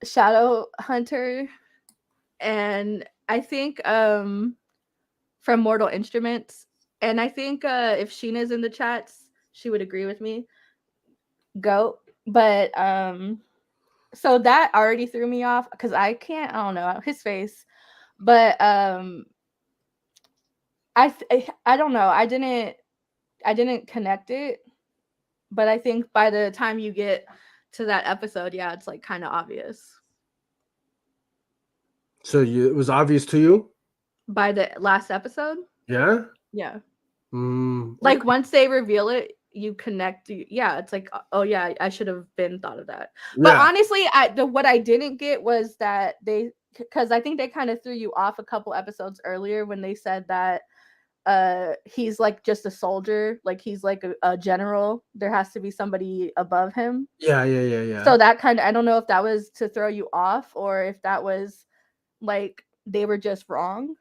Shadow Hunter, and I think from Mortal Instruments, and I think if Sheena's in the chats, she would agree with me. Go, but so that already threw me off because I don't know his face, but I don't know, I didn't connect it, but I think by the time you get to that episode, yeah, it's like kind of obvious. So it was obvious to you By the last episode? Yeah. Yeah. Okay. Like once they reveal it, you connect. Yeah, it's like, oh yeah, I should have been thought of that. But Yeah. honestly, what I didn't get was that because I think they kind of threw you off a couple episodes earlier when they said that he's like just a soldier, like he's like a general. There has to be somebody above him. Yeah. So that kind of, I don't know if that was to throw you off or if that was like they were just wrong.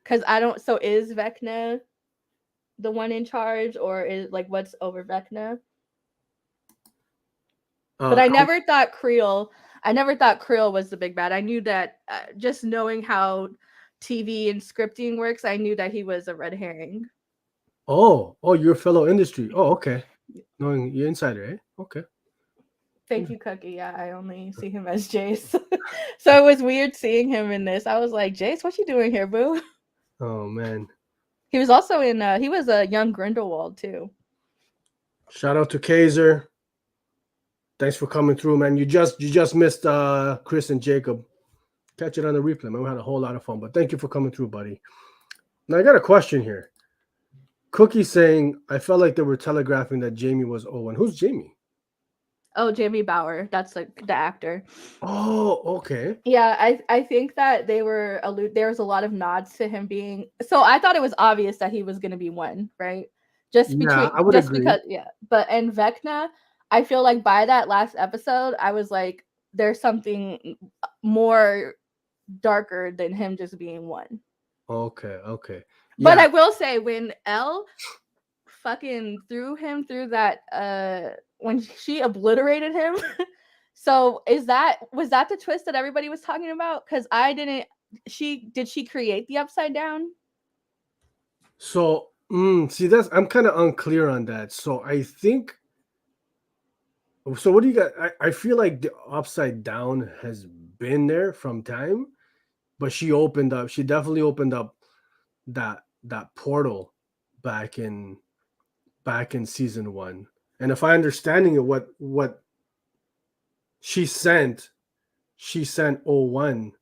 Because I don't. So is Vecna the one in charge, or is like what's over Vecna? But I never thought Creel. I never thought Creel was the big bad. I knew that just knowing how TV and scripting works, I knew that he was a red herring. Oh, you're a fellow industry. Oh, okay. Knowing you're insider, eh? Okay. Thank you, Cookie. Yeah, I only see him as Jace. So it was weird seeing him in this. I was like, Jace, what you doing here, boo? Oh man. He was also in he was a young Grindelwald too. Shout out to Kaiser. Thanks for coming through, man. You just missed Chris and Jacob. Catch it on the replay, man. We had a whole lot of fun, but thank you for coming through, buddy. Now I got a question here. Cookie saying I felt like they were telegraphing that Jamie was Owen. Who's Jamie? Oh, Jamie Bauer. That's like the actor. Oh, okay. Yeah, I think that they were there was a lot of nods to him being. So I thought it was obvious that he was going to be one, right? Just between, I would just agree. because, yeah. But and Vecna, I feel like by that last episode, I was like, there's something more darker than him just being one. Okay. But Yeah. I will say when Elle fucking threw him through that when she obliterated him. So was that the twist that everybody was talking about? Because I didn't. Did she create the upside down? So see, I'm kind of unclear on that. So I think. So what do you got? I feel like the upside down has been there from time, but she definitely opened up that portal back in season 1. And if I understanding it, what she sent 01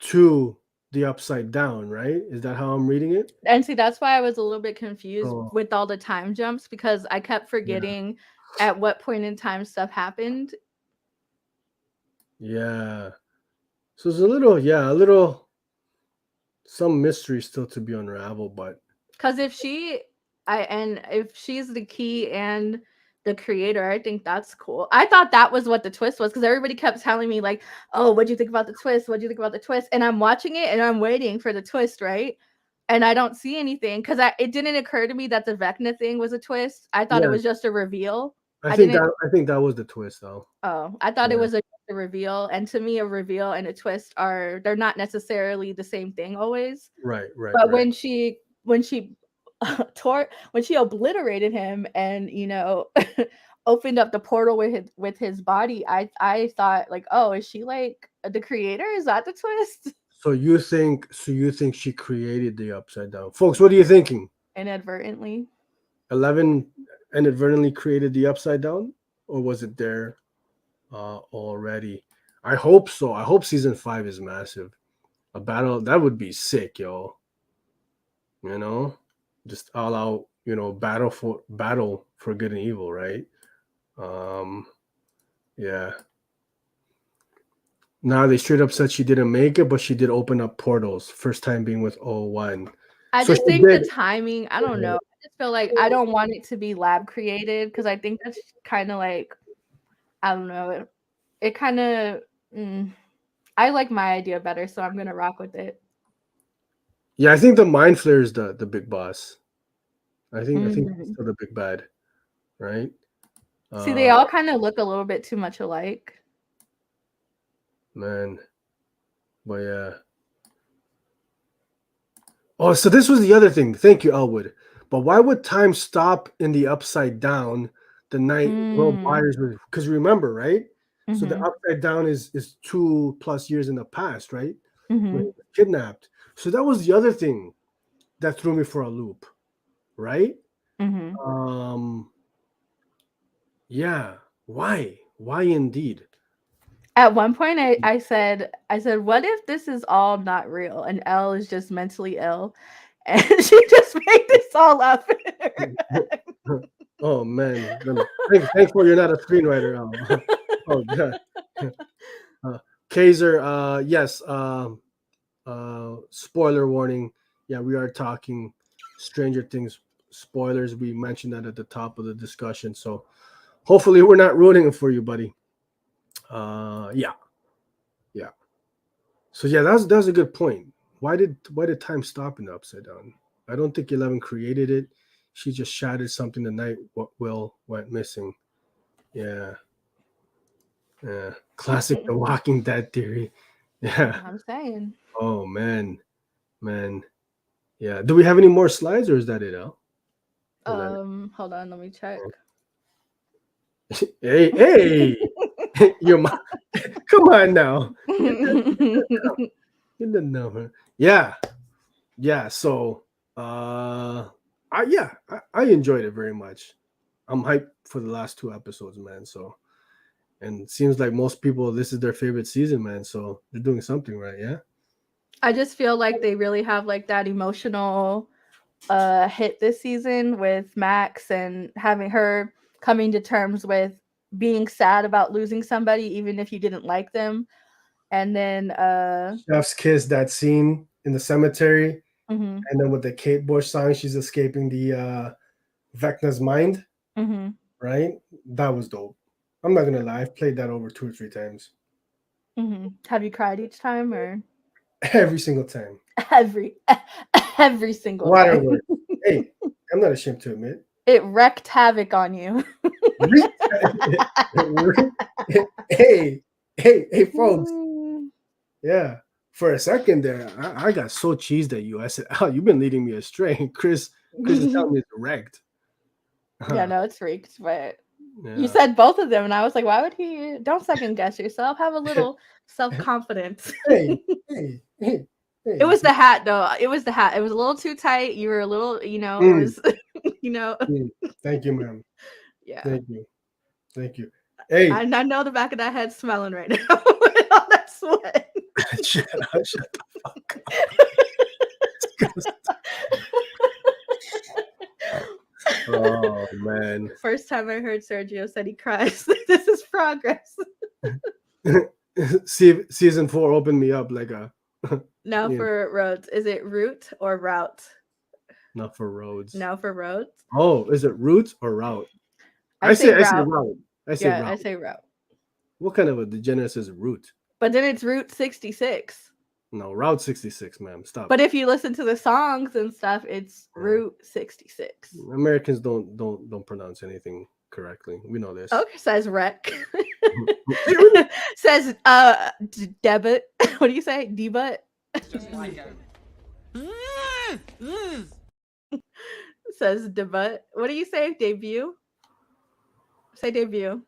to the upside down, right? Is that how I'm reading it? And see, that's why I was a little bit confused Oh. with all the time jumps, because I kept forgetting at what point in time stuff happened. Yeah. So it's a little some mystery still to be unraveled, but because if she's the key and the creator, I think that's cool. I thought that was what the twist was, because everybody kept telling me like, oh, what'd you think about the twist? What'd you think about the twist? And I'm watching it and I'm waiting for the twist, right? And I don't see anything, because it didn't occur to me that the Vecna thing was a twist. I thought it was just a reveal. I think that was the twist, though. Oh, I thought it was a reveal, and to me, a reveal and a twist they're not necessarily the same thing always. Right. But when she obliterated him and opened up the portal with his body, I thought like, oh, is she like the creator? Is that the twist? So you think she created the upside down, folks? What are you thinking? Inadvertently. 11 inadvertently created the upside down, or was it there already? I hope so. I hope season 5 is massive. A battle that would be sick, yo. Just all out, battle for good and evil, right? Yeah. Now they straight up said she didn't make it, but she did open up portals. First time being with 01. I just think the timing, I don't know. I just feel like I don't want it to be lab created, because I think that's kind of like, I don't know. It kind of, I like my idea better, so I'm going to rock with it. Yeah, I think the Mind Flayer is the big boss. I think he's still the big bad, right? See, they all kind of look a little bit too much alike. Man. But yeah. Oh, so this was the other thing. Thank you, Elwood. But why would time stop in the upside down the night Will Byers was? Because remember, right? So the upside down is 2+ years in the past, right? When he was kidnapped. So that was the other thing that threw me for a loop, right? Yeah. Why indeed? At one point, I said, what if this is all not real and Elle is just mentally ill, and she just made this all up? Oh man, thankful you're not a screenwriter. Oh god. Kaiser, yes. Spoiler warning. Yeah, we are talking Stranger Things spoilers. We mentioned that at the top of the discussion, so hopefully we're not ruining it for you, buddy. Yeah. So yeah, that's a good point. Why did time stop in the Upside Down? I don't think 11 created it. She just shattered something the night what Will went missing. Yeah. Classic The Walking Dead theory. Yeah. I'm saying. Oh man. Yeah. Do we have any more slides or is that it, Al? Hold on, let me check. Hey. Your mom. Come on now. You didn't know her. Yeah. So I enjoyed it very much. I'm hyped for the last 2 episodes, man. So, and it seems like most people, this is their favorite season, man. So they're doing something right, yeah. I just feel like they really have like that emotional hit this season with Max and having her coming to terms with being sad about losing somebody, even if you didn't like them. And then Chef's kiss, that scene in the cemetery, mhm, and then with the Kate Bush song, she's escaping the Vecna's mind, mhm, right? That was dope. I'm not gonna lie, I've played that over 2 or 3 times. mhm. Have you cried each time or Every single time. every single time? Waterworks. Hey, I'm not ashamed to admit. It wreaked havoc on you. Hey, folks. Yeah. For a second there, I got so cheesed at you. I said, "Oh, you've been leading me astray." Chris is telling me it's wrecked. Yeah, no, it's freaked, but Yeah. you said both of them, and I was like, why would he? Don't second guess yourself. Have a little self-confidence. Hey. It was the hat, though. It was the hat. It was a little too tight. You were a little, it was, Thank you, ma'am. Yeah. Thank you. Hey. I know the back of that head smelling right now with all that sweat. Shut the fuck up. Oh man. First time I heard Sergio said he cries. This is progress. Season 4 opened me up like a Now for roads. Is it route or route? not for roads. Now for roads. Oh, is it route or route? I say route. I say route. I say route. What kind of a degenerate says route? But then it's Route 66. No, Route 66, ma'am. Stop. But if you listen to the songs and stuff, it's Route 66. Americans don't pronounce anything correctly. We know this. Okay, says wreck. Says debit. What do you say? Debut. Just like Says debut. What do you say? Debut. Say debut.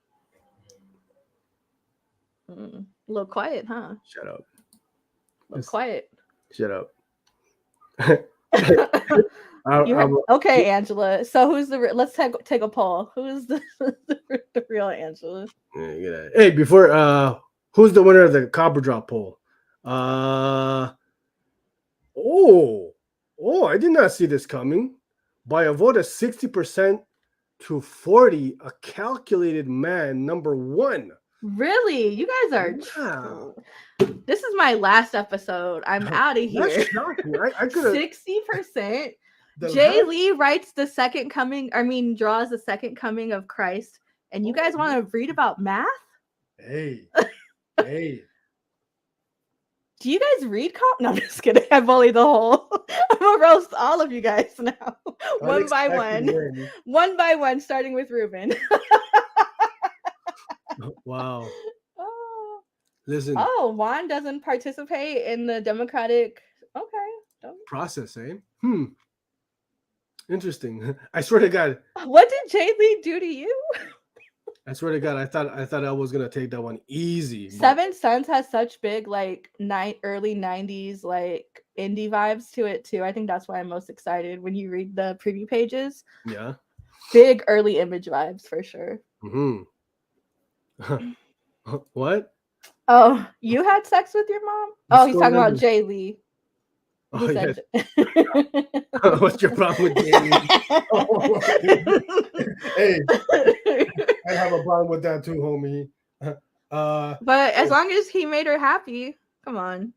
A little quiet, huh? Shut up. A little quiet. Shut up. Okay, Angela. So who's the? Let's take a poll. Who's the real Angela? Yeah. Hey, before who's the winner of the Copper Drop poll? I did not see this coming. By a vote of 60% to 40, a calculated man number 1. Really? You guys are. Wow. This is my last episode. I'm out of here. That's shocking. I could have 60%. Jay Lee writes the second coming. Draws the second coming of Christ. And you guys want to read about math? Hey. Do you guys read No, I'm just kidding. I bully the whole. I'm gonna roast all of you guys now, one by one, starting with Ruben. Wow. Oh. Listen. Oh, Juan doesn't participate in the Democratic. Okay. Process, eh? Interesting. I swear to God. What did Jay Lee do to you? I swear to God, I thought I was gonna take that one easy. Seven Sons has such big early 90s indie vibes to it too. I think that's why I'm most excited when you read the preview pages. Yeah. Big early image vibes for sure. What? Oh, you had sex with your mom? Oh, he's talking about Jay Lee. Oh, He yes. said, What's your problem with Jamie? Hey, I have a problem with that too, homie. but as long as he made her happy, come on.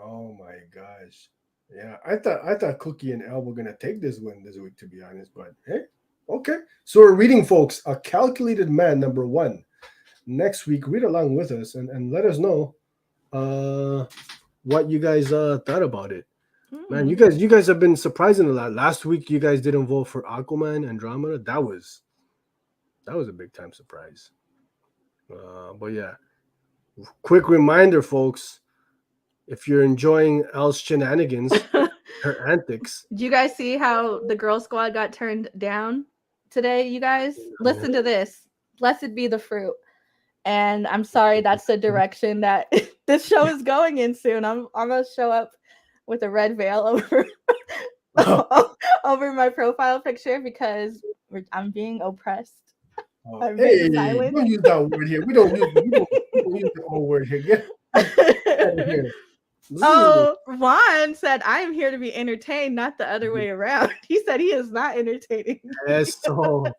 Oh my gosh. Yeah, I thought Cookie and Elle were gonna take this win this week, to be honest. But hey, okay. So we're reading, folks, A Calculated Man #1. Next week, read along with us and let us know what you guys thought about it. Man, you guys have been surprising a lot. Last week you guys didn't vote for Aquaman Andromeda. That was a big time surprise. But yeah. Quick reminder, folks, if you're enjoying Elle's shenanigans, her antics. Did you guys see how the girl squad got turned down today? You guys, listen to this. Blessed be the fruit. And I'm sorry, that's the direction that this show is going in soon. I'm gonna show up with a red veil over over my profile picture because I'm being oppressed. I'm Hey, being silent. don't use that word here. We don't use the old word here. Get out of here. Oh, Juan said, I am here to be entertained, not the other way around. He said he is not entertaining. That's so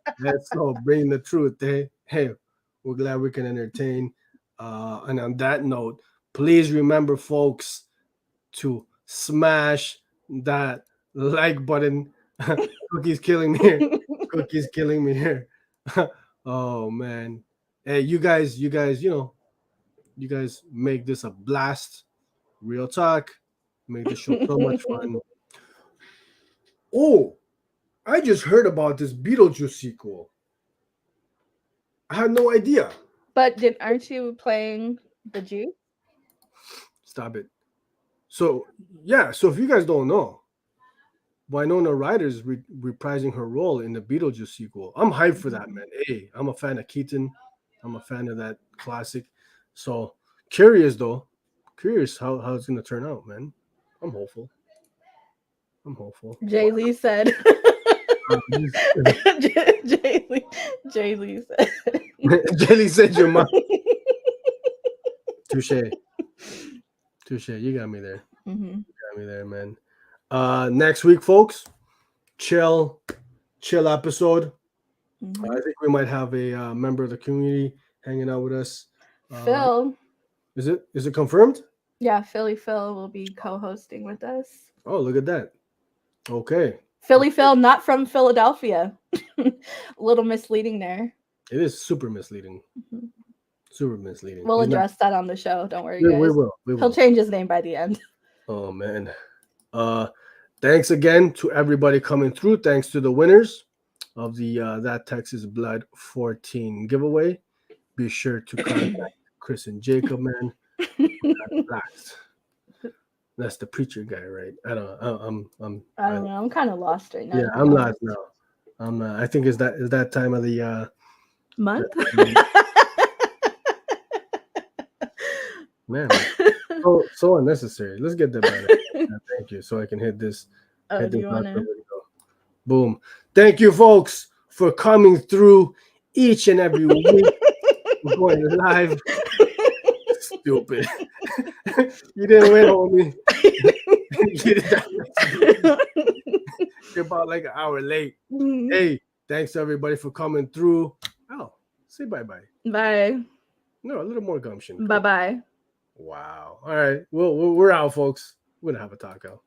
bring the truth. Hey, we're glad we can entertain. And on that note, please remember, folks, to smash that like button. Cookie's killing me here. Cookie's killing me here. Oh man. Hey, you guys, you guys make this a blast. Real talk. Make the show so much fun. Oh, I just heard about this Beetlejuice sequel. I had no idea. But aren't you playing the Jew? Stop it. So yeah, so if you guys don't know, Winona Ryder's reprising her role in the Beetlejuice sequel. I'm hyped for that, man. Hey, I'm a fan of Keaton. I'm a fan of that classic. So curious how it's gonna turn out, man. I'm hopeful. Jay Lee said. Jay Lee said. Jay Lee said your mom. Touche. You got me there. Mm-hmm. You got me there, man. Next week, folks, chill episode. Mm-hmm. I think we might have a member of the community hanging out with us. Phil. Is it confirmed? Yeah, Philly Phil will be co-hosting with us. Oh, look at that. Okay. Philly Phil, not from Philadelphia. A little misleading there. It is super misleading. Mm-hmm. Super misleading. We'll address that on the show. Don't worry, guys. We will. He'll change his name by the end. Oh man. Thanks again to everybody coming through. Thanks to the winners of the That Texas Blood 14 giveaway. Be sure to contact Chris and Jacob, man. That's the preacher guy, right? I don't know. I don't know. I'm kind of lost right now. Yeah, I'm lost now. I'm not. I think is that time of the month. Man, so unnecessary. Let's get that better. Thank you. So I can hit this. Oh, do you want to? Boom. Thank you, folks, for coming through each and every week. We're going live. Stupid. You didn't win, homie. You're about like an hour late. Mm-hmm. Hey, thanks everybody for coming through. Oh, say bye-bye. Bye. No, a little more gumption. Bye-bye. Wow. All right. Well, we're out, folks. We're gonna have a taco.